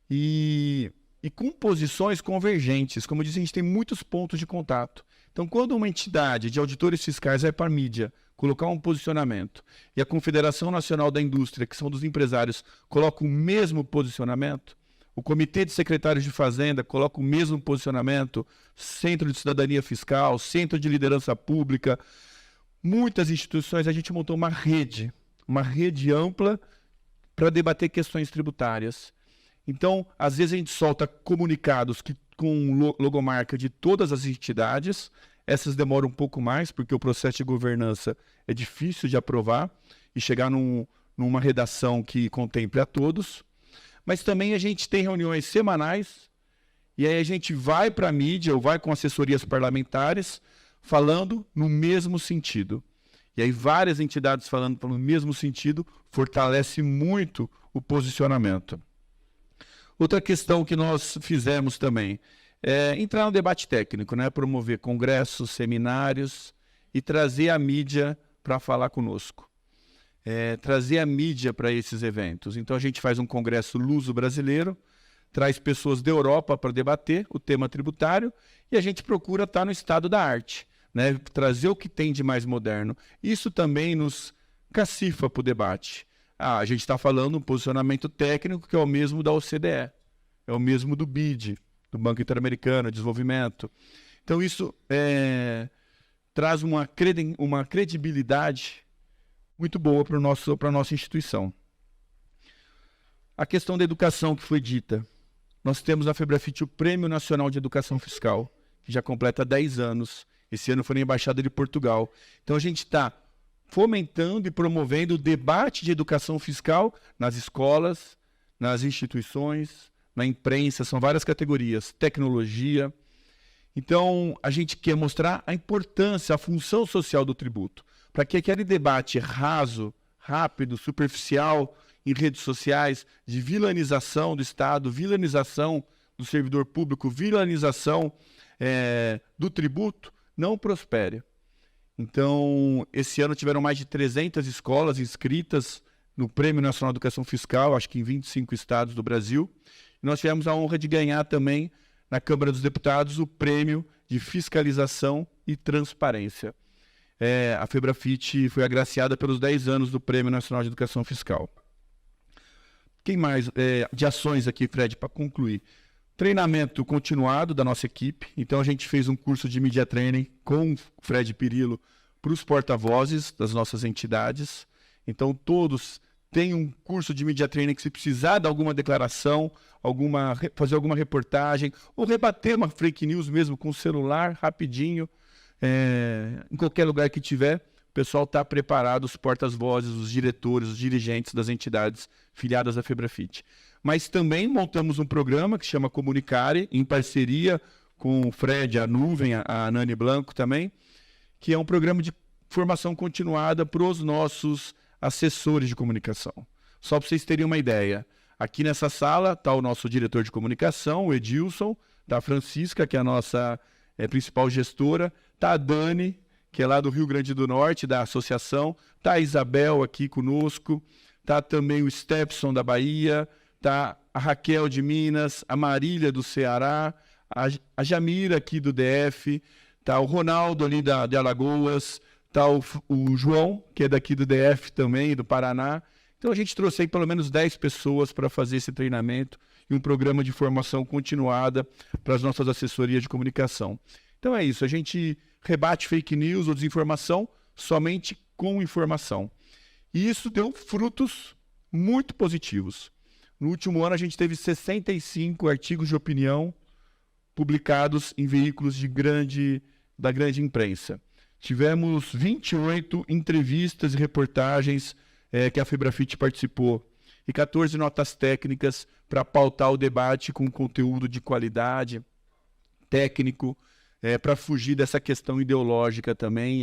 E com posições convergentes. Como eu disse, a gente tem muitos pontos de contato. Então, quando uma entidade de auditores fiscais vai para a mídia colocar um posicionamento e a Confederação Nacional da Indústria, que são dos empresários, coloca o mesmo posicionamento, o Comitê de Secretários de Fazenda coloca o mesmo posicionamento, Centro de Cidadania Fiscal, Centro de Liderança Pública, muitas instituições, a gente montou uma rede ampla para debater questões tributárias. Então, às vezes a gente solta comunicados com logomarca de todas as entidades, essas demoram um pouco mais, porque o processo de governança é difícil de aprovar e chegar numa redação que contemple a todos. Mas também a gente tem reuniões semanais, e aí a gente vai para a mídia, ou vai com assessorias parlamentares, falando no mesmo sentido. E aí várias entidades falando no mesmo sentido, fortalece muito o posicionamento. Outra questão que nós fizemos também é entrar no debate técnico, né? Promover congressos, seminários e trazer a mídia para falar conosco. Trazer a mídia para esses eventos. Então a gente faz um congresso luso-brasileiro, traz pessoas da Europa para debater o tema tributário e a gente procura estar no estado da arte, né? Trazer o que tem de mais moderno. Isso também nos cacifa para o debate. A gente está falando um posicionamento técnico que é o mesmo da OCDE, é o mesmo do BID, do Banco Interamericano de Desenvolvimento. Então isso traz uma credibilidade muito boa para a nossa instituição. A questão da educação que foi dita. Nós temos na Febrafit o Prêmio Nacional de Educação Fiscal, que já completa 10 anos. Esse ano foi na Embaixada de Portugal. Então a gente está fomentando e promovendo o debate de educação fiscal nas escolas, nas instituições, na imprensa, são várias categorias, tecnologia. Então, a gente quer mostrar a importância, a função social do tributo, para que aquele debate raso, rápido, superficial, em redes sociais, de vilanização do Estado, vilanização do servidor público, vilanização do tributo, não prospere. Então, esse ano tiveram mais de 300 escolas inscritas no Prêmio Nacional de Educação Fiscal, acho que em 25 estados do Brasil. E nós tivemos a honra de ganhar também, na Câmara dos Deputados, o Prêmio de Fiscalização e Transparência. A Febrafit foi agraciada pelos 10 anos do Prêmio Nacional de Educação Fiscal. Quem mais? De ações aqui, Fred, para concluir. Treinamento continuado da nossa equipe. Então, a gente fez um curso de Media Training com o Fred Pirillo para os porta-vozes das nossas entidades. Então, todos têm um curso de Media Training que, se precisar de alguma declaração, fazer alguma reportagem, ou rebater uma fake news mesmo com o celular, rapidinho, em qualquer lugar que tiver, o pessoal está preparado, os porta-vozes, os diretores, os dirigentes das entidades filiadas à Febrafit. Mas também montamos um programa que chama Comunicare, em parceria com o Fred, a Nuvem, a Nani Blanco também, que é um programa de formação continuada para os nossos assessores de comunicação. Só para vocês terem uma ideia, aqui nessa sala está o nosso diretor de comunicação, o Edilson, está a Francisca, que é a nossa principal gestora, está a Dani, que é lá do Rio Grande do Norte, da associação, está a Isabel aqui conosco, está também o Stepson da Bahia, está a Raquel de Minas, a Marília do Ceará, a Jamira aqui do DF, tá o Ronaldo ali de Alagoas, tá o João, que é daqui do DF também, do Paraná. Então a gente trouxe aí pelo menos 10 pessoas para fazer esse treinamento e um programa de formação continuada para as nossas assessorias de comunicação. Então é isso, a gente rebate fake news ou desinformação somente com informação. E isso deu frutos muito positivos. No último ano a gente teve 65 artigos de opinião publicados em veículos da grande imprensa. Tivemos 28 entrevistas e reportagens que a Febrafite participou e 14 notas técnicas para pautar o debate com conteúdo de qualidade, técnico, para fugir dessa questão ideológica também.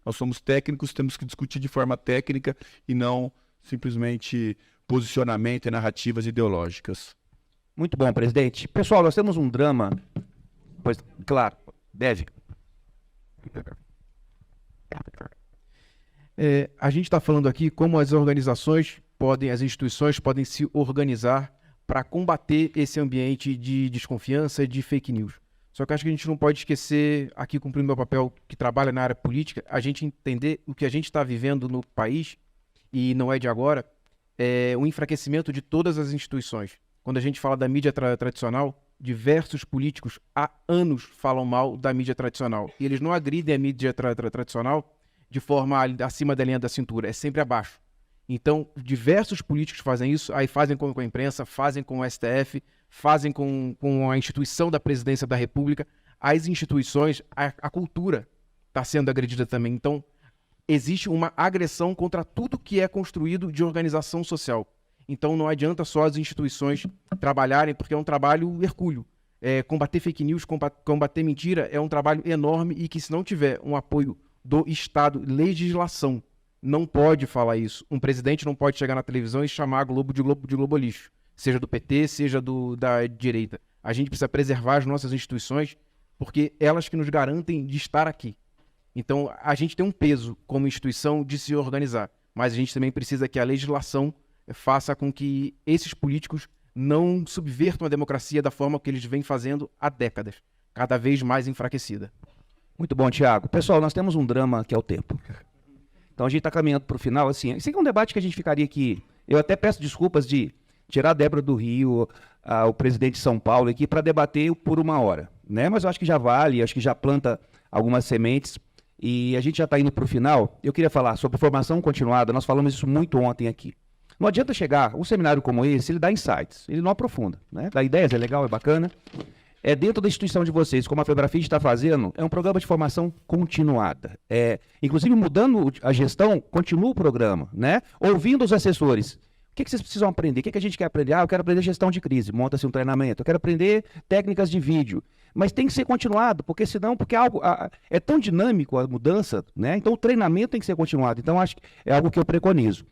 Nós somos técnicos, temos que discutir de forma técnica e não simplesmente posicionamento e narrativas ideológicas. Muito bom, presidente. Pessoal, nós temos um drama. Pois, claro, deve. A gente está falando aqui como as as instituições podem se organizar para combater esse ambiente de desconfiança, de fake news. Só que acho que a gente não pode esquecer, aqui cumprindo meu papel que trabalha na área política, a gente entender o que a gente está vivendo no país, e não é de agora, é o enfraquecimento de todas as instituições. Quando a gente fala da mídia tradicional, diversos políticos há anos falam mal da mídia tradicional. E eles não agridem a mídia tradicional de forma acima da linha da cintura, é sempre abaixo. Então, diversos políticos fazem isso, aí fazem com a imprensa, fazem com o STF, fazem com a instituição da presidência da República. As instituições, a cultura está sendo agredida também. Então, existe uma agressão contra tudo que é construído de organização social. Então, não adianta só as instituições trabalharem, porque é um trabalho hercúleo. Combater fake news, combater mentira é um trabalho enorme e que, se não tiver um apoio do Estado, legislação, não pode falar isso. Um presidente não pode chegar na televisão e chamar a Globo de globalixo, seja do PT, seja da direita. A gente precisa preservar as nossas instituições, porque elas que nos garantem de estar aqui. Então, a gente tem um peso como instituição de se organizar, mas a gente também precisa que a legislação faça com que esses políticos não subvertam a democracia da forma que eles vêm fazendo há décadas, cada vez mais enfraquecida. Muito bom, Thiago. Pessoal, nós temos um drama que é o tempo. Então a gente está caminhando para o final, assim. Isso aqui é um debate que a gente ficaria aqui. Eu até peço desculpas de tirar a Débora do Rio, o presidente de São Paulo aqui, para debater por 1 hora, né? Mas eu acho que já vale, acho que já planta algumas sementes. E a gente já está indo para o final. Eu queria falar sobre formação continuada. Nós falamos isso muito ontem aqui. Não adianta chegar, um seminário como esse, ele dá insights, ele não aprofunda, né? Dá ideias, é legal, é bacana. É dentro da instituição de vocês, como a Febrafite está fazendo, é um programa de formação continuada. Inclusive, mudando a gestão, continua o programa, né? Ouvindo os assessores. O que vocês precisam aprender? O que a gente quer aprender? Eu quero aprender gestão de crise, monta-se um treinamento. Eu quero aprender técnicas de vídeo. Mas tem que ser continuado, porque senão, é tão dinâmico a mudança, né? Então o treinamento tem que ser continuado. Então acho que é algo que eu preconizo.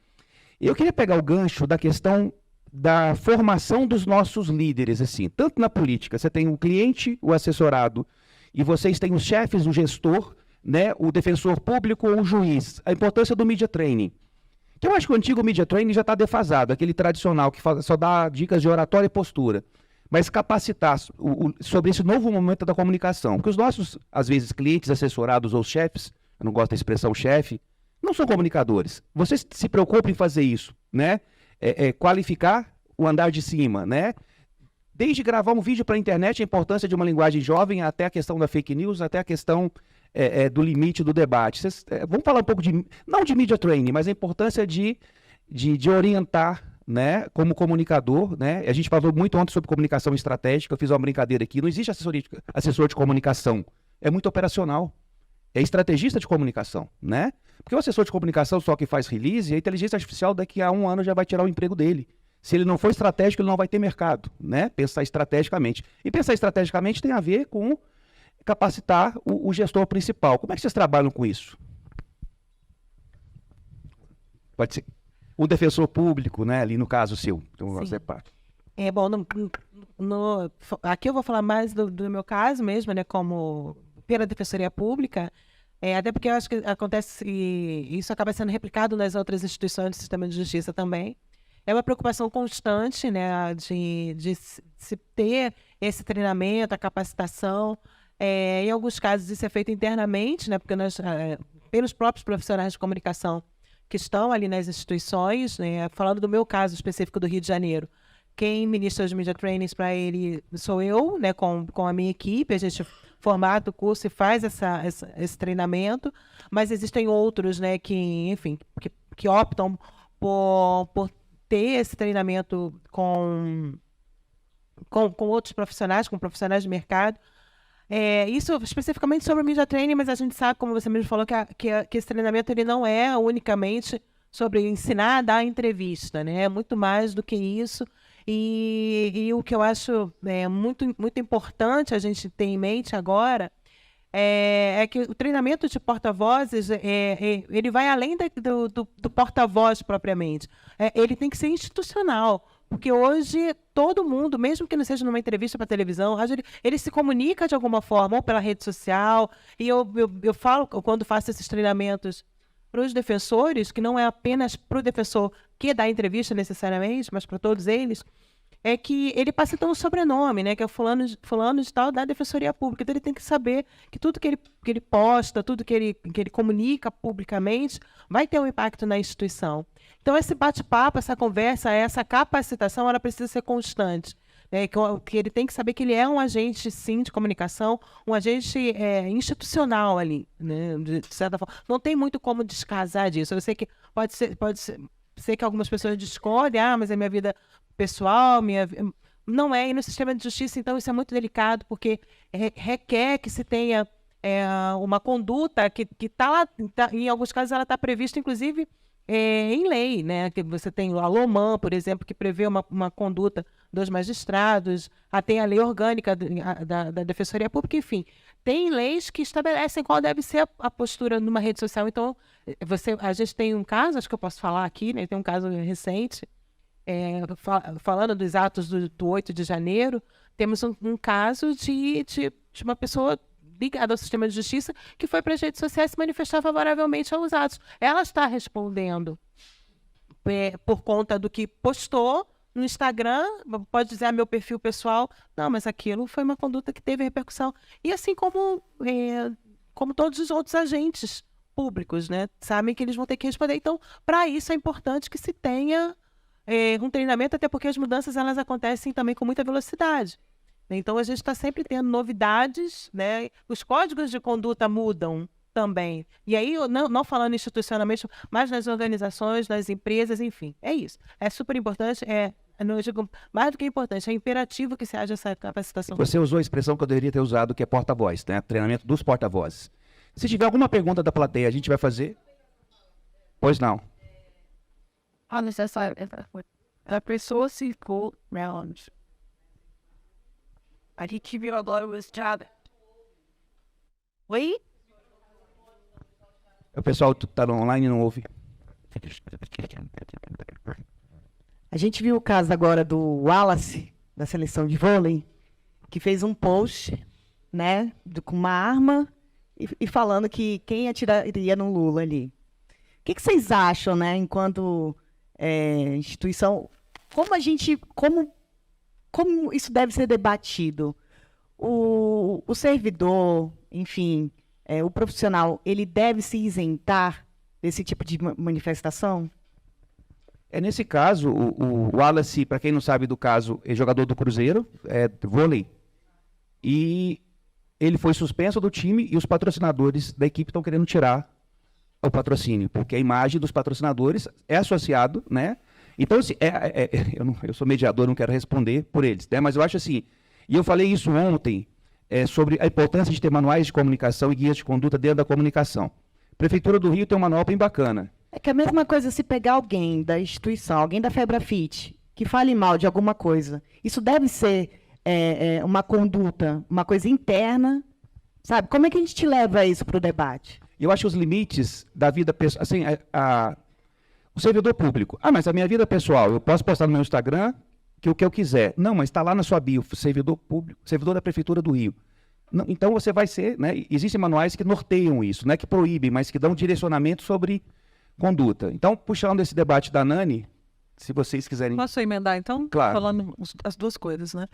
Eu queria pegar o gancho da questão da formação dos nossos líderes, assim, tanto na política, você tem o cliente, o assessorado, e vocês têm os chefes, o gestor, né, o defensor público ou o juiz. A importância do media training. Que eu acho que o antigo media training já está defasado, aquele tradicional que só dá dicas de oratória e postura. Mas capacitar sobre esse novo momento da comunicação. Porque os nossos, às vezes, clientes, assessorados ou chefes, eu não gosto da expressão chefe, não são comunicadores. Vocês se preocupem em fazer isso, né? Qualificar o andar de cima, né? Desde gravar um vídeo para a internet, a importância de uma linguagem jovem, até a questão da fake news, até a questão do limite do debate. Vamos falar um pouco não de media training, mas a importância de orientar, né, como comunicador, né? A gente falou muito ontem sobre comunicação estratégica, eu fiz uma brincadeira aqui, não existe assessor de comunicação, é muito operacional, é estrategista de comunicação, né? Porque o assessor de comunicação só que faz release, a inteligência artificial daqui a 1 ano já vai tirar o emprego dele. Se ele não for estratégico, ele não vai ter mercado, né? Pensar estrategicamente. E pensar estrategicamente tem a ver com capacitar o gestor principal. Como é que vocês trabalham com isso? Pode ser o defensor público, né? Ali no caso seu. Então, você parte. Bom, aqui eu vou falar mais do meu caso mesmo, né? Como pela Defensoria Pública, até porque eu acho que acontece, e isso acaba sendo replicado nas outras instituições do sistema de justiça também. É uma preocupação constante, né, de se ter esse treinamento, a capacitação. Em alguns casos isso é feito internamente, né, porque pelos próprios profissionais de comunicação que estão ali nas instituições, né, falando do meu caso específico do Rio de Janeiro, quem ministra os media trainings para ele sou eu, né, com a minha equipe, a gente formata o curso e faz esse treinamento, mas existem outros, né, que, enfim, que optam por ter esse treinamento com outros profissionais, com profissionais de mercado. Isso especificamente sobre o media training, mas a gente sabe, como você mesmo falou, que esse treinamento ele não é unicamente sobre ensinar a dar entrevista, né? É muito mais do que isso. E o que eu acho muito, muito importante a gente ter em mente agora é que o treinamento de porta-vozes ele vai além do porta-voz propriamente. Ele tem que ser institucional. Porque hoje todo mundo, mesmo que não seja numa entrevista para televisão, rádio, ele se comunica de alguma forma, ou pela rede social. E eu falo, quando faço esses treinamentos para os defensores, que não é apenas para o defensor que dá entrevista necessariamente, mas para todos eles, é que ele passa então um sobrenome, né? Que é fulano de tal da Defensoria Pública. Então ele tem que saber que tudo que ele posta, tudo que ele comunica publicamente, vai ter um impacto na instituição. Então esse bate-papo, essa conversa, essa capacitação, ela precisa ser constante. Né? Que ele tem que saber que ele é um agente, sim, de comunicação, um agente institucional ali, né? De certa forma. Não tem muito como descasar disso. Eu sei que pode ser que algumas pessoas discordem, mas é minha vida pessoal, não é, e no sistema de justiça, então, isso é muito delicado, porque requer que se tenha uma conduta que está lá, em alguns casos ela está prevista, inclusive, em lei, né? Que você tem a LOMAN, por exemplo, que prevê uma conduta dos magistrados, tem a lei orgânica da Defensoria Pública, enfim, tem leis que estabelecem qual deve ser a postura numa rede social. Então, a gente tem um caso, acho que eu posso falar aqui, né? Tem um caso recente, falando dos atos do 8 de janeiro, temos um caso de uma pessoa ligada ao sistema de justiça que foi para as redes sociais se manifestar favoravelmente aos atos. Ela está respondendo por conta do que postou no Instagram, pode dizer meu perfil pessoal, não, mas aquilo foi uma conduta que teve repercussão. E assim como todos os outros agentes públicos, né, sabem que eles vão ter que responder. Então, para isso é importante que se tenha um treinamento, até porque as mudanças elas acontecem também com muita velocidade. Então, a gente está sempre tendo novidades, né? Os códigos de conduta mudam também. E aí, não falando institucionalmente, mas nas organizações, nas empresas, enfim. É isso. É super importante, eu digo, mais do que importante, é imperativo que se haja essa capacitação. Você usou a expressão que eu deveria ter usado, que é porta-voz, né? Treinamento dos porta-vozes. Se tiver alguma pergunta da plateia, a gente vai fazer? Pois não. A pessoa se for round. A gente viu agora o estado. Oi? O pessoal está online e não ouve. A gente viu o caso agora do Wallace, da seleção de vôlei, que fez um post, né, com uma arma e falando que quem atiraria no Lula ali. O que vocês acham, né, enquanto instituição, como isso deve ser debatido? O servidor, enfim, o profissional, ele deve se isentar desse tipo de manifestação? Nesse caso, o Wallace, para quem não sabe do caso, é jogador do Cruzeiro, vôlei, e ele foi suspenso do time e os patrocinadores da equipe estão querendo tirar o patrocínio, porque a imagem dos patrocinadores é associado, né? Então, assim, eu sou mediador, não quero responder por eles, né? Mas eu acho assim, e eu falei isso ontem, sobre a importância de ter manuais de comunicação e guias de conduta dentro da comunicação. A Prefeitura do Rio tem um manual bem bacana. É que a mesma coisa se pegar alguém da instituição, alguém da Febrafite, que fale mal de alguma coisa, isso deve ser uma conduta, uma coisa interna, sabe? Como é que a gente leva isso para o debate? Eu acho os limites da vida pessoal, assim, o servidor público. Mas a minha vida pessoal, eu posso postar no meu Instagram o que eu quiser. Não, mas está lá na sua bio, servidor público, servidor da Prefeitura do Rio. Não, então você vai ser, né? Existem manuais que norteiam isso, não é que proíbem, mas que dão direcionamento sobre conduta. Então, puxando esse debate da Nani, se vocês quiserem... Posso emendar, então? Claro. Falando as duas coisas, né?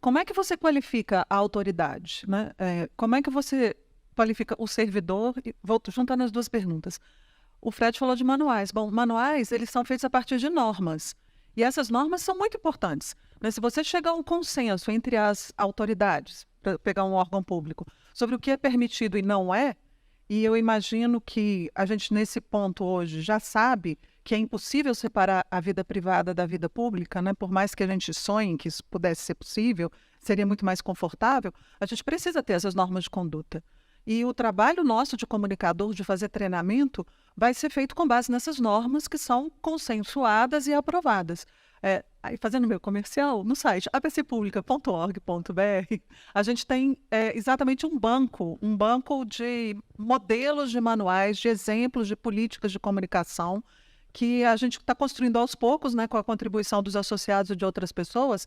como é que você qualifica a autoridade, né? Como é que você qualifica o servidor? Vou juntando as duas perguntas. O Fred falou de manuais. Bom, manuais, eles são feitos a partir de normas. E essas normas são muito importantes, né? Se você chegar a um consenso entre as autoridades, para pegar um órgão público, sobre o que é permitido e não é, e eu imagino que a gente, nesse ponto hoje, já sabe que é impossível separar a vida privada da vida pública, né? Por mais que a gente sonhe que isso pudesse ser possível, seria muito mais confortável, a gente precisa ter essas normas de conduta. E o trabalho nosso de comunicador, de fazer treinamento, vai ser feito com base nessas normas que são consensuadas e aprovadas. Aí, fazendo meu comercial, no site abcpublica.org.br, a gente tem exatamente um banco de modelos de manuais, de exemplos de políticas de comunicação, que a gente está construindo aos poucos, né, com a contribuição dos associados e de outras pessoas,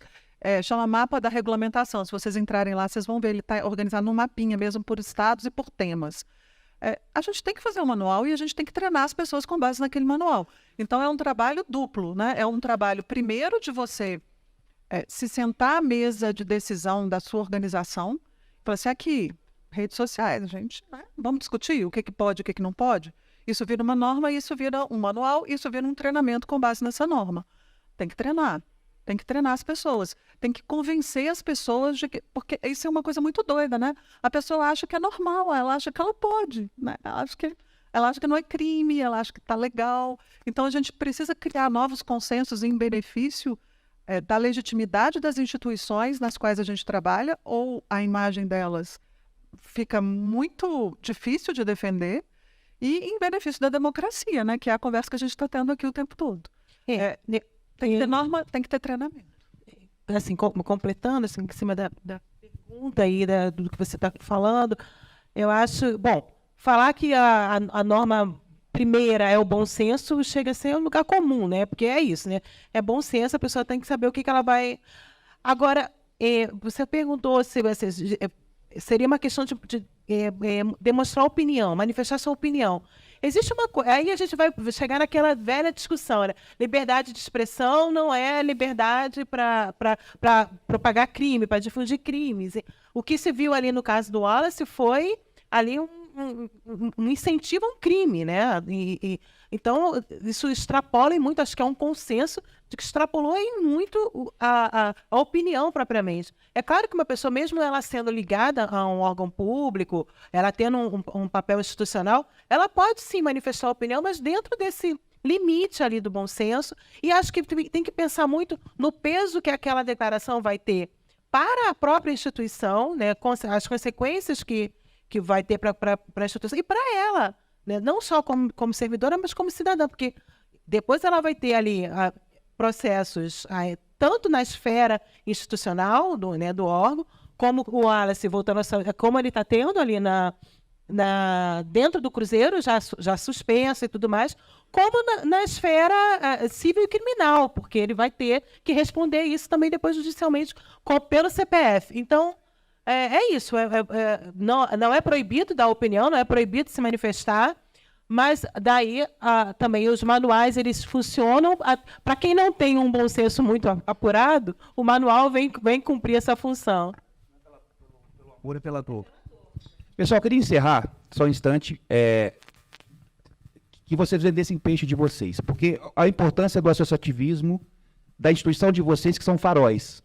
chama Mapa da Regulamentação. Se vocês entrarem lá, vocês vão ver, ele está organizado num mapinha mesmo por estados e por temas. A gente tem que fazer um manual e a gente tem que treinar as pessoas com base naquele manual. Então, é um trabalho duplo, né? É um trabalho, primeiro, de você se sentar à mesa de decisão da sua organização, falar assim, aqui, redes sociais, a gente, né, vamos discutir o que pode e o que não pode. Isso vira uma norma, isso vira um manual, isso vira um treinamento com base nessa norma. Tem que treinar as pessoas, tem que convencer as pessoas de que... Porque isso é uma coisa muito doida, né? A pessoa acha que é normal, ela acha que ela pode, né? Ela acha que não é crime, ela acha que está legal. Então, a gente precisa criar novos consensos em benefício da legitimidade das instituições nas quais a gente trabalha, ou a imagem delas fica muito difícil de defender, e em benefício da democracia, né? Que é a conversa que a gente está tendo aqui o tempo todo. Tem que ter norma, tem que ter treinamento. Assim, completando, assim, em cima da pergunta aí, do que você está falando, eu acho, bom, falar que a norma primeira é o bom senso chega a ser um lugar comum, né? Porque é isso, né? É bom senso, a pessoa tem que saber o que ela vai... Agora, você perguntou se seria uma questão de demonstrar opinião, manifestar sua opinião. Existe uma coisa... Aí a gente vai chegar naquela velha discussão, né? Liberdade de expressão não é liberdade para propagar crime, para difundir crimes. O que se viu ali no caso do Wallace foi ali um incentivo a um crime, né? Então, isso extrapola em muito, acho que é um consenso de que extrapolou em muito a opinião propriamente. É claro que uma pessoa, mesmo ela sendo ligada a um órgão público, ela tendo um papel institucional, ela pode sim manifestar a opinião, mas dentro desse limite ali do bom senso, e acho que tem que pensar muito no peso que aquela declaração vai ter para a própria instituição, né? As consequências que vai ter para a instituição e para ela, né? Não só como servidora, mas como cidadã, porque depois ela vai ter ali processos tanto na esfera institucional do órgão, como o Wallace, voltando como ele está tendo ali dentro do Cruzeiro, já suspenso e tudo mais, como na esfera civil e criminal, porque ele vai ter que responder isso também depois judicialmente pelo CPF. Então, é isso. Não é proibido dar opinião, não é proibido se manifestar, mas daí também os manuais eles funcionam. Para quem não tem um bom senso muito apurado, o manual vem cumprir essa função. Pura pela dor. Pessoal, eu queria encerrar só um instante, que vocês vendessem peixe de vocês, porque a importância do associativismo, da instituição de vocês que são faróis,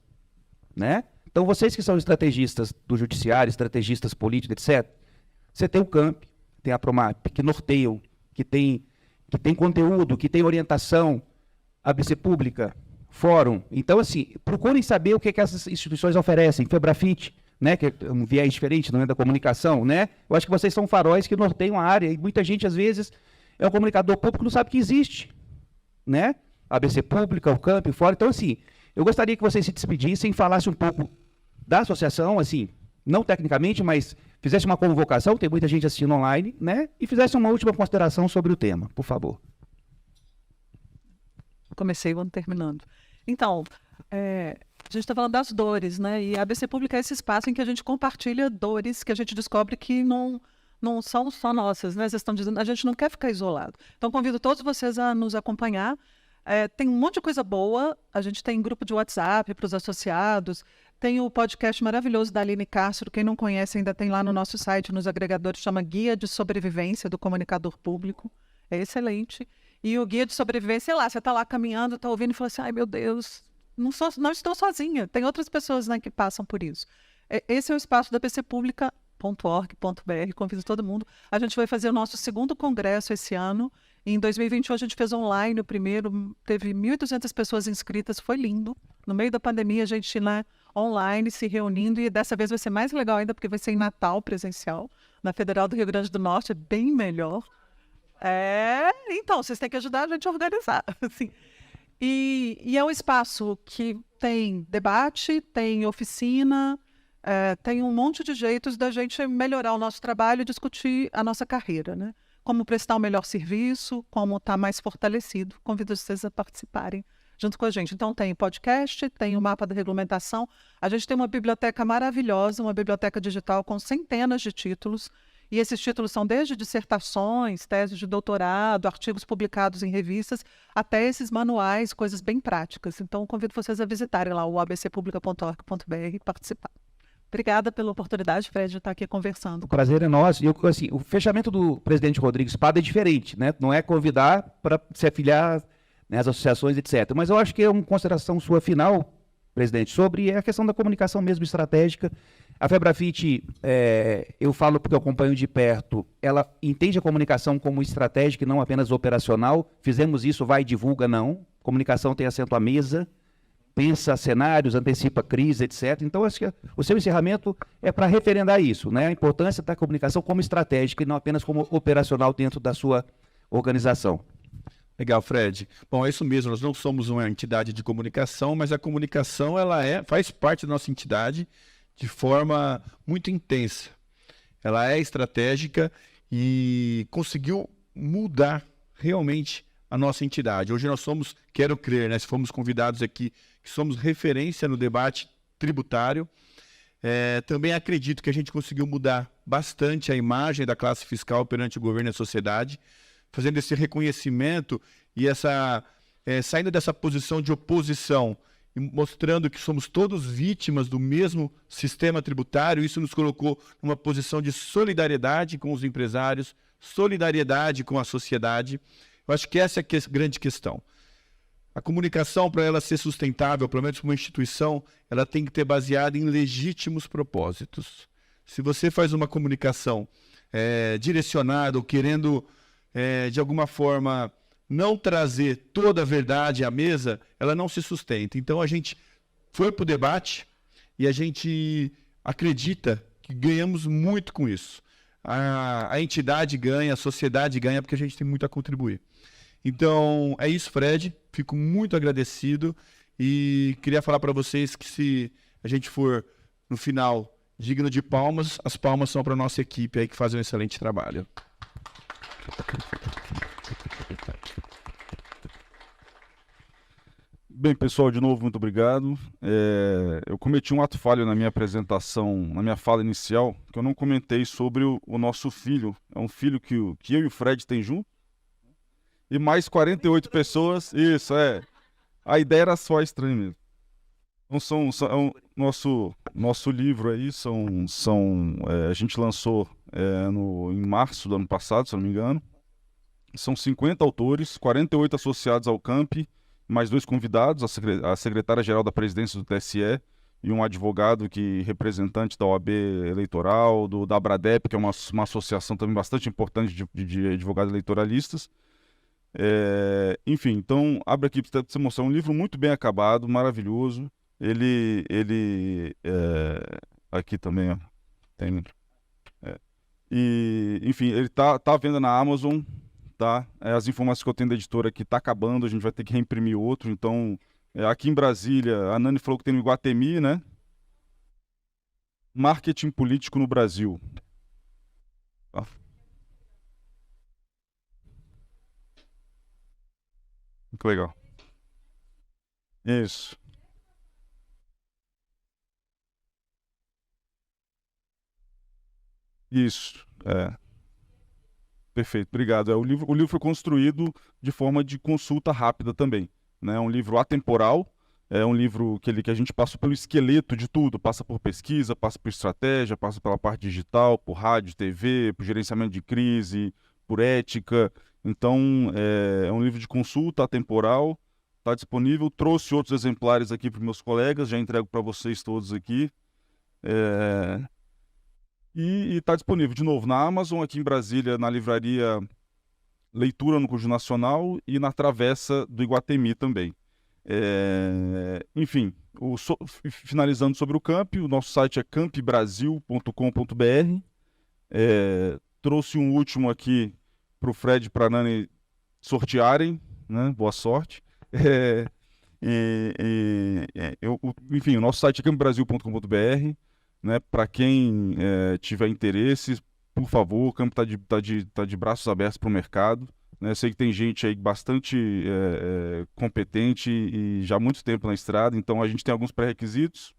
né? Então, vocês que são estrategistas do judiciário, estrategistas políticos, etc., você tem o CAMP, tem a PROMAP, que norteiam, que tem conteúdo, que tem orientação, a ABC Pública, Fórum. Então, assim, procurem saber o que essas instituições oferecem, Febrafit, né, que é um viés diferente, não é da comunicação, né? Eu acho que vocês são faróis que norteiam a área, e muita gente, às vezes, é um comunicador público que não sabe que existe, né? A ABC Pública, o CAMP, o Fórum. Então, assim, eu gostaria que vocês se despedissem, falassem um pouco da associação, assim, não tecnicamente, mas fizesse uma convocação, tem muita gente assistindo online, né? E fizesse uma última consideração sobre o tema, por favor. Comecei o ano terminando. Então, a gente está falando das dores, né? E a ABC Pública é esse espaço em que a gente compartilha dores que a gente descobre que não são só nossas, né? Vocês estão dizendo, a gente não quer ficar isolado. Então, convido todos vocês a nos acompanhar. Tem um monte de coisa boa, a gente tem grupo de WhatsApp para os associados, Tem o podcast maravilhoso da Aline Castro. Quem não conhece ainda tem lá no nosso site, nos agregadores, chama Guia de Sobrevivência do Comunicador Público. É excelente. E o Guia de Sobrevivência, sei lá, você está lá caminhando, está ouvindo e fala assim, ai meu Deus, não estou sozinha. Tem outras pessoas, né, que passam por isso. Esse é o espaço da pcpublica.org.br. Convido todo mundo. A gente vai fazer o nosso segundo congresso esse ano. Em 2021 a gente fez online o primeiro, teve 1.200 pessoas inscritas, foi lindo. No meio da pandemia a gente lá online se reunindo e dessa vez vai ser mais legal ainda porque vai ser em Natal presencial, na Federal do Rio Grande do Norte, é bem melhor. Então, vocês têm que ajudar a gente a organizar. Assim. E é um espaço que tem debate, tem oficina, tem um monte de jeitos da gente melhorar o nosso trabalho e discutir a nossa carreira, né? Como prestar um melhor serviço, como estar mais fortalecido. Convido vocês a participarem junto com a gente. Então tem podcast, tem o mapa da regulamentação. A gente tem uma biblioteca maravilhosa, uma biblioteca digital com centenas de títulos. E esses títulos são desde dissertações, teses de doutorado, artigos publicados em revistas, até esses manuais, coisas bem práticas. Então convido vocês a visitarem lá o abcpublica.org.br e participar. Obrigada pela oportunidade, Fred, de estar aqui conversando. O prazer é nosso. E assim, o fechamento do presidente Rodrigues Pada é diferente, né? Não é convidar para se afiliar, né, às associações, etc. Mas eu acho que é uma consideração sua final, presidente, sobre a questão da comunicação mesmo estratégica. A Febrafite, eu falo porque eu acompanho de perto, ela entende a comunicação como estratégica e não apenas operacional. Fizemos isso, vai e divulga, não. Comunicação tem assento à mesa, pensa cenários, antecipa crise, etc. Então, acho que o seu encerramento é para referendar isso, né? A importância da comunicação como estratégica e não apenas como operacional dentro da sua organização. Legal, Fred. Bom, é isso mesmo, nós não somos uma entidade de comunicação, mas a comunicação faz parte da nossa entidade de forma muito intensa. Ela é estratégica e conseguiu mudar realmente a nossa entidade. Hoje nós somos, quero crer, né, se fomos convidados aqui, que somos referência no debate tributário. Também acredito que a gente conseguiu mudar bastante a imagem da classe fiscal perante o governo e a sociedade, fazendo esse reconhecimento e saindo dessa posição de oposição e mostrando que somos todos vítimas do mesmo sistema tributário. Isso nos colocou numa posição de solidariedade com os empresários, solidariedade com a sociedade. Eu acho que essa é a grande questão. A comunicação, para ela ser sustentável, pelo menos uma instituição, ela tem que ter baseada em legítimos propósitos. Se você faz uma comunicação direcionada ou querendo, de alguma forma, não trazer toda a verdade à mesa, ela não se sustenta. Então, a gente foi para o debate e a gente acredita que ganhamos muito com isso. A entidade ganha, a sociedade ganha, porque a gente tem muito a contribuir. Então, é isso, Fred. Fico muito agradecido e queria falar para vocês que se a gente for, no final, digno de palmas, as palmas são para a nossa equipe aí que faz um excelente trabalho. Bem, pessoal, de novo, muito obrigado. Eu cometi um ato falho na minha apresentação, na minha fala inicial, que eu não comentei sobre o nosso filho. É um filho que eu e o Fred tem junto. E mais 48 pessoas. Isso, a ideia era só estranha mesmo. Então, nosso livro aí, a gente lançou em março do ano passado, se eu não me engano. São 50 autores, 48 associados ao Campi, mais 2 convidados, a secretária-geral da presidência do TSE e um advogado representante da OAB eleitoral, da Abradep, que é uma associação também bastante importante de advogados eleitoralistas. Enfim, então, abre aqui para você mostrar um livro muito bem acabado, maravilhoso. Aqui também, ó, tem. E, enfim, ele tá à venda na Amazon, tá? As informações que eu tenho da editora aqui tá acabando, a gente vai ter que reimprimir outro. Então, aqui em Brasília, a Nani falou que tem no Iguatemi, né? Marketing político no Brasil. Tá? Muito legal. Isso. Isso. Perfeito, obrigado. O livro foi construído de forma de consulta rápida também, né? É um livro atemporal, É um livro que a gente passa pelo esqueleto de tudo, passa por pesquisa, passa por estratégia, passa pela parte digital, por rádio, TV, por gerenciamento de crise, por ética. Então, é um livro de consulta atemporal, está disponível. Trouxe outros exemplares aqui para os meus colegas, já entrego para vocês todos aqui. E está disponível, de novo, na Amazon, aqui em Brasília, na livraria Leitura no Conjunto Nacional e na Travessa do Iguatemi também. Enfim, finalizando sobre o Camp, o nosso site é campbrasil.com.br. Trouxe um último aqui para o Fred e para a Nani sortearem, né? Boa sorte. Enfim, o nosso site é campbrasil.com.br, né? Para quem tiver interesse, por favor, o Camp está de braços abertos para o mercado. Né? Sei que tem gente aí bastante competente e já há muito tempo na estrada, então a gente tem alguns pré-requisitos,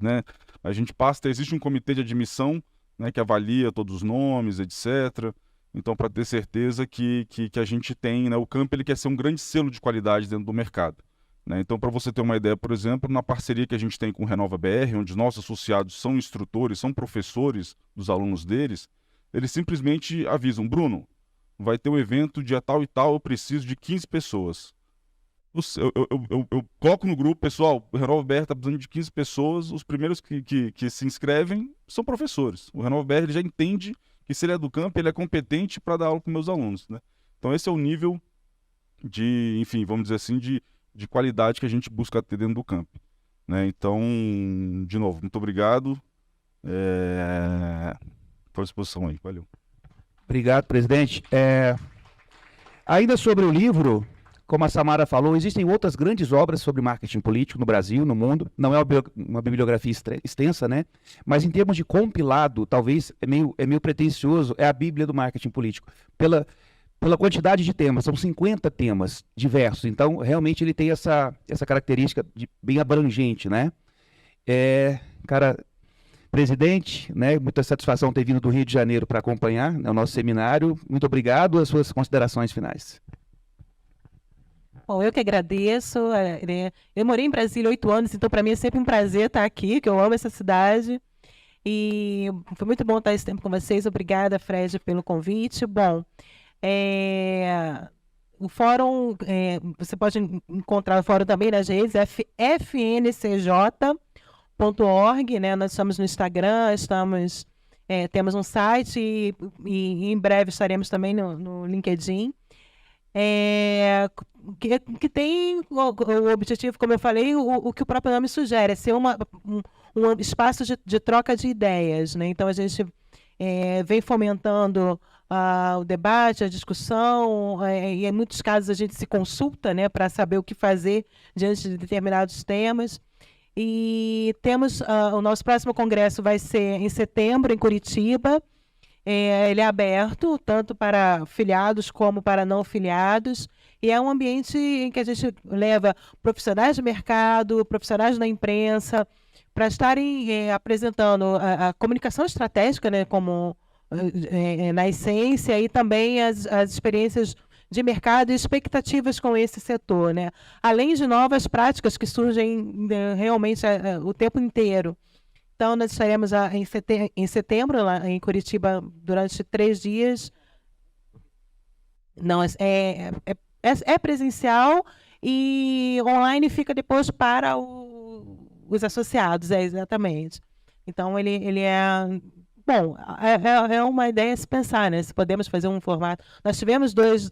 né? A gente existe um comitê de admissão, né, que avalia todos os nomes, etc. Então, para ter certeza que a gente tem, né, o Camp ele quer ser um grande selo de qualidade dentro do mercado. Né? Então, para você ter uma ideia, por exemplo, na parceria que a gente tem com o Renova BR, onde nossos associados são instrutores, são professores dos alunos deles, eles simplesmente avisam: Bruno, vai ter um evento dia tal e tal, eu preciso de 15 pessoas. Eu coloco no grupo, pessoal, o Renova BR está precisando de 15 pessoas, os primeiros que se inscrevem são professores. O Renova BR ele já entende que se ele é do Camp, ele é competente para dar aula para meus alunos. Né? Então esse é o nível de, enfim, vamos dizer assim, de qualidade que a gente busca ter dentro do Camp. Né? Então, de novo, muito obrigado. Estou à disposição aí, valeu. Obrigado, presidente. Ainda sobre o livro, como a Samara falou, existem outras grandes obras sobre marketing político no Brasil, no mundo. Não é uma bibliografia extensa, né? Mas em termos de compilado, talvez é meio pretensioso, é a Bíblia do marketing político. Pela quantidade de temas, são 50 temas diversos. Então, realmente, ele tem essa característica bem abrangente, né? Cara, presidente, né? Muita satisfação ter vindo do Rio de Janeiro para acompanhar, né, o nosso seminário. Muito obrigado. As suas considerações finais. Bom, eu que agradeço. Eu morei em Brasília 8 anos, então para mim é sempre um prazer estar aqui, que eu amo essa cidade. E foi muito bom estar esse tempo com vocês. Obrigada, Fred, pelo convite. Bom, o fórum, você pode encontrar o fórum também nas redes, fncj.org, né? Nós estamos no Instagram, temos um site e em breve estaremos também no LinkedIn. Que tem o objetivo, como eu falei, o que o próprio nome sugere, é ser um espaço de troca de ideias. Né? Então, a gente vem fomentando o debate, a discussão, e em muitos casos a gente se consulta, né, para saber o que fazer diante de determinados temas. E temos o nosso próximo congresso vai ser em setembro, em Curitiba. Ele é aberto tanto para filiados como para não filiados, e é um ambiente em que a gente leva profissionais de mercado, profissionais da imprensa, para estarem apresentando a comunicação estratégica, né, como na essência, e também as experiências de mercado e expectativas com esse setor, né? Além de novas práticas que surgem realmente o tempo inteiro. Então, nós estaremos em setembro, lá em Curitiba, durante 3 dias. Não, é presencial, e online fica depois para os associados, exatamente. Então, ele é... Bom, é uma ideia a se pensar, né? Se podemos fazer um formato... Nós tivemos duas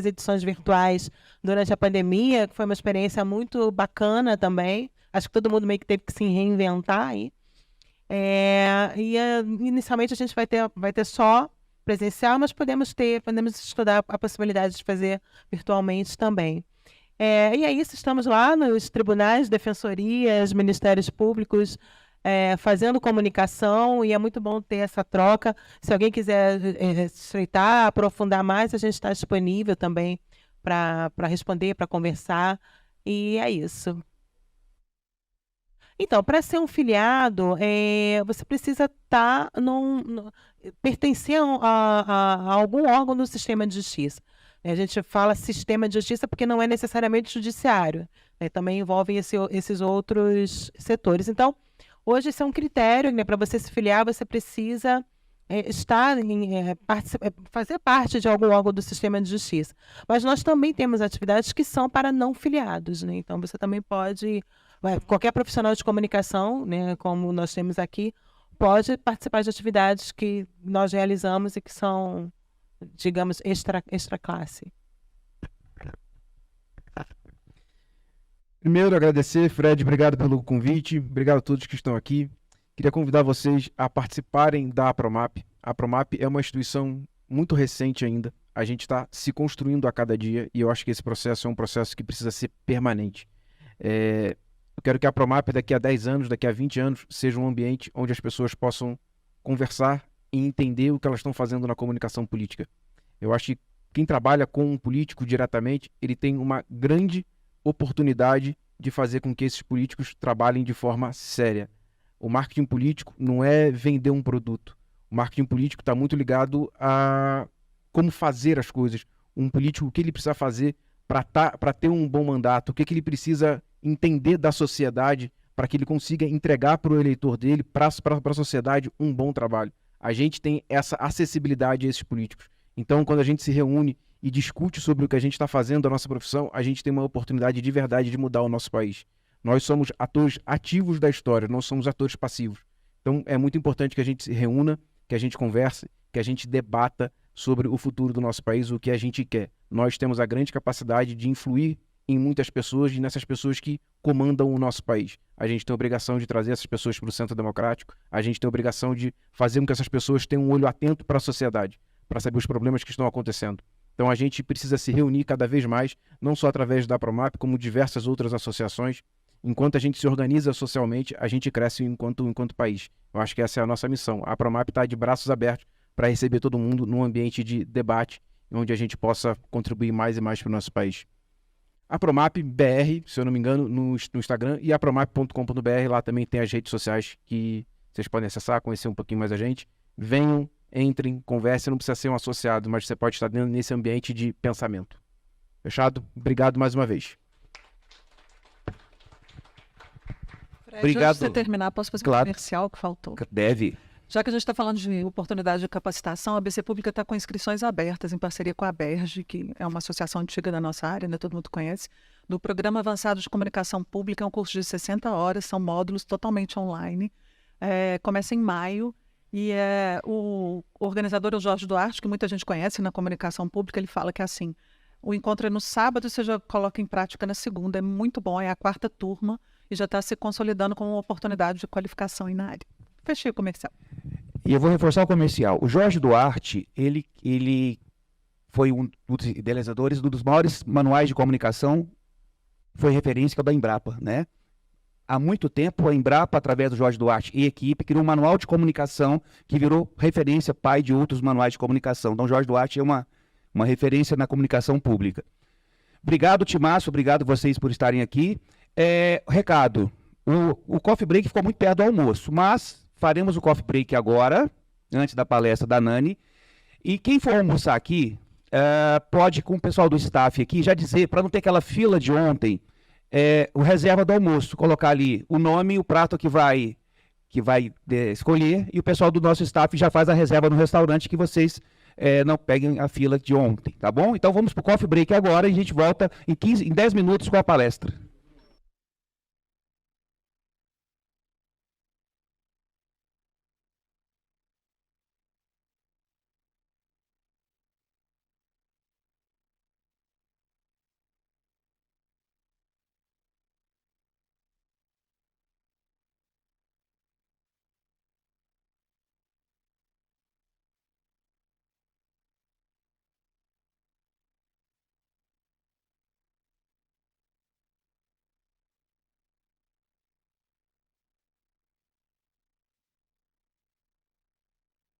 edições virtuais durante a pandemia, que foi uma experiência muito bacana também. Acho que todo mundo meio que teve que se reinventar aí. Inicialmente a gente vai ter só presencial, mas podemos estudar a possibilidade de fazer virtualmente também. E é isso, estamos lá nos tribunais, defensorias, ministérios públicos, fazendo comunicação, e é muito bom ter essa troca. Se alguém quiser estreitar, aprofundar mais, a gente está disponível também para responder, para conversar, e é isso. Então, para ser um filiado, você precisa pertencer a algum órgão do sistema de justiça. A gente fala sistema de justiça porque não é necessariamente judiciário. também envolvem esses outros setores. Então, hoje esse é um critério, né? Para você se filiar, você precisa fazer parte de algum órgão do sistema de justiça. Mas nós também temos atividades que são para não filiados, né? Então, você também pode, qualquer profissional de comunicação, né, como nós temos aqui, pode participar de atividades que nós realizamos e que são, digamos, extra classe. Primeiro, agradecer, Fred, obrigado pelo convite, obrigado a todos que estão aqui. Queria convidar vocês a participarem da APROMAP. A APROMAP é uma instituição muito recente ainda. A gente está se construindo a cada dia e eu acho que esse processo é um processo que precisa ser permanente. Eu quero que a APROMAP daqui a 10 anos, daqui a 20 anos, seja um ambiente onde as pessoas possam conversar e entender o que elas estão fazendo na comunicação política. Eu acho que quem trabalha com um político diretamente, ele tem uma grande oportunidade de fazer com que esses políticos trabalhem de forma séria. O marketing político não é vender um produto. O marketing político está muito ligado a como fazer as coisas. Um político, o que ele precisa fazer para ter um bom mandato, o que ele precisa entender da sociedade para que ele consiga entregar para o eleitor dele, para a sociedade, um bom trabalho. A gente tem essa acessibilidade a esses políticos. Então, quando a gente se reúne e discute sobre o que a gente está fazendo da nossa profissão, a gente tem uma oportunidade de verdade de mudar o nosso país. Nós somos atores ativos da história, não somos atores passivos. Então, é muito importante que a gente se reúna, que a gente converse, que a gente debata sobre o futuro do nosso país, o que a gente quer. Nós temos a grande capacidade de influir em muitas pessoas e nessas pessoas que comandam o nosso país. A gente tem a obrigação de trazer essas pessoas para o centro democrático, a gente tem a obrigação de fazer com que essas pessoas tenham um olho atento para a sociedade, para saber os problemas que estão acontecendo. Então, a gente precisa se reunir cada vez mais, não só através da APROMAP, como diversas outras associações. Enquanto a gente se organiza socialmente, a gente cresce enquanto país. Eu acho que essa é a nossa missão. A APROMAP está de braços abertos para receber todo mundo num ambiente de debate, onde a gente possa contribuir mais e mais para o nosso país. APROMAP BR, se eu não me engano, no Instagram, e apromap.com.br, lá também tem as redes sociais que vocês podem acessar, conhecer um pouquinho mais a gente. Venham, entrem, conversem, não precisa ser um associado, mas você pode estar dentro nesse ambiente de pensamento. Fechado? Obrigado mais uma vez. Obrigado. Antes de você terminar, posso fazer um comercial que faltou? Deve. Já que a gente está falando de oportunidade de capacitação, a BC Pública está com inscrições abertas em parceria com a ABERJ, que é uma associação antiga da nossa área, né, todo mundo conhece, do Programa Avançado de Comunicação Pública. É um curso de 60 horas, são módulos totalmente online. Começa em maio e o organizador é o Jorge Duarte, que muita gente conhece na comunicação pública. Ele fala que é assim, o encontro é no sábado e você já coloca em prática na segunda. É muito bom, é a 4ª turma e já está se consolidando como uma oportunidade de qualificação aí na área. Fechei o comercial. E eu vou reforçar o comercial. O Jorge Duarte, ele foi um dos idealizadores dos maiores manuais de comunicação, foi referência da Embrapa, né? Há muito tempo, a Embrapa, através do Jorge Duarte e equipe, criou um manual de comunicação que virou referência, pai de outros manuais de comunicação. Então, Jorge Duarte é uma referência na comunicação pública. Obrigado, Timácio, obrigado vocês por estarem aqui. Recado, o coffee break ficou muito perto do almoço, mas faremos o coffee break agora, antes da palestra da Nani. E quem for almoçar aqui, pode, com o pessoal do staff aqui, já dizer, para não ter aquela fila de ontem, o reserva do almoço, colocar ali o nome e o prato que vai escolher, e o pessoal do nosso staff já faz a reserva no restaurante, que vocês não peguem a fila de ontem, tá bom? Então vamos para o coffee break agora e a gente volta em 10 minutos com a palestra.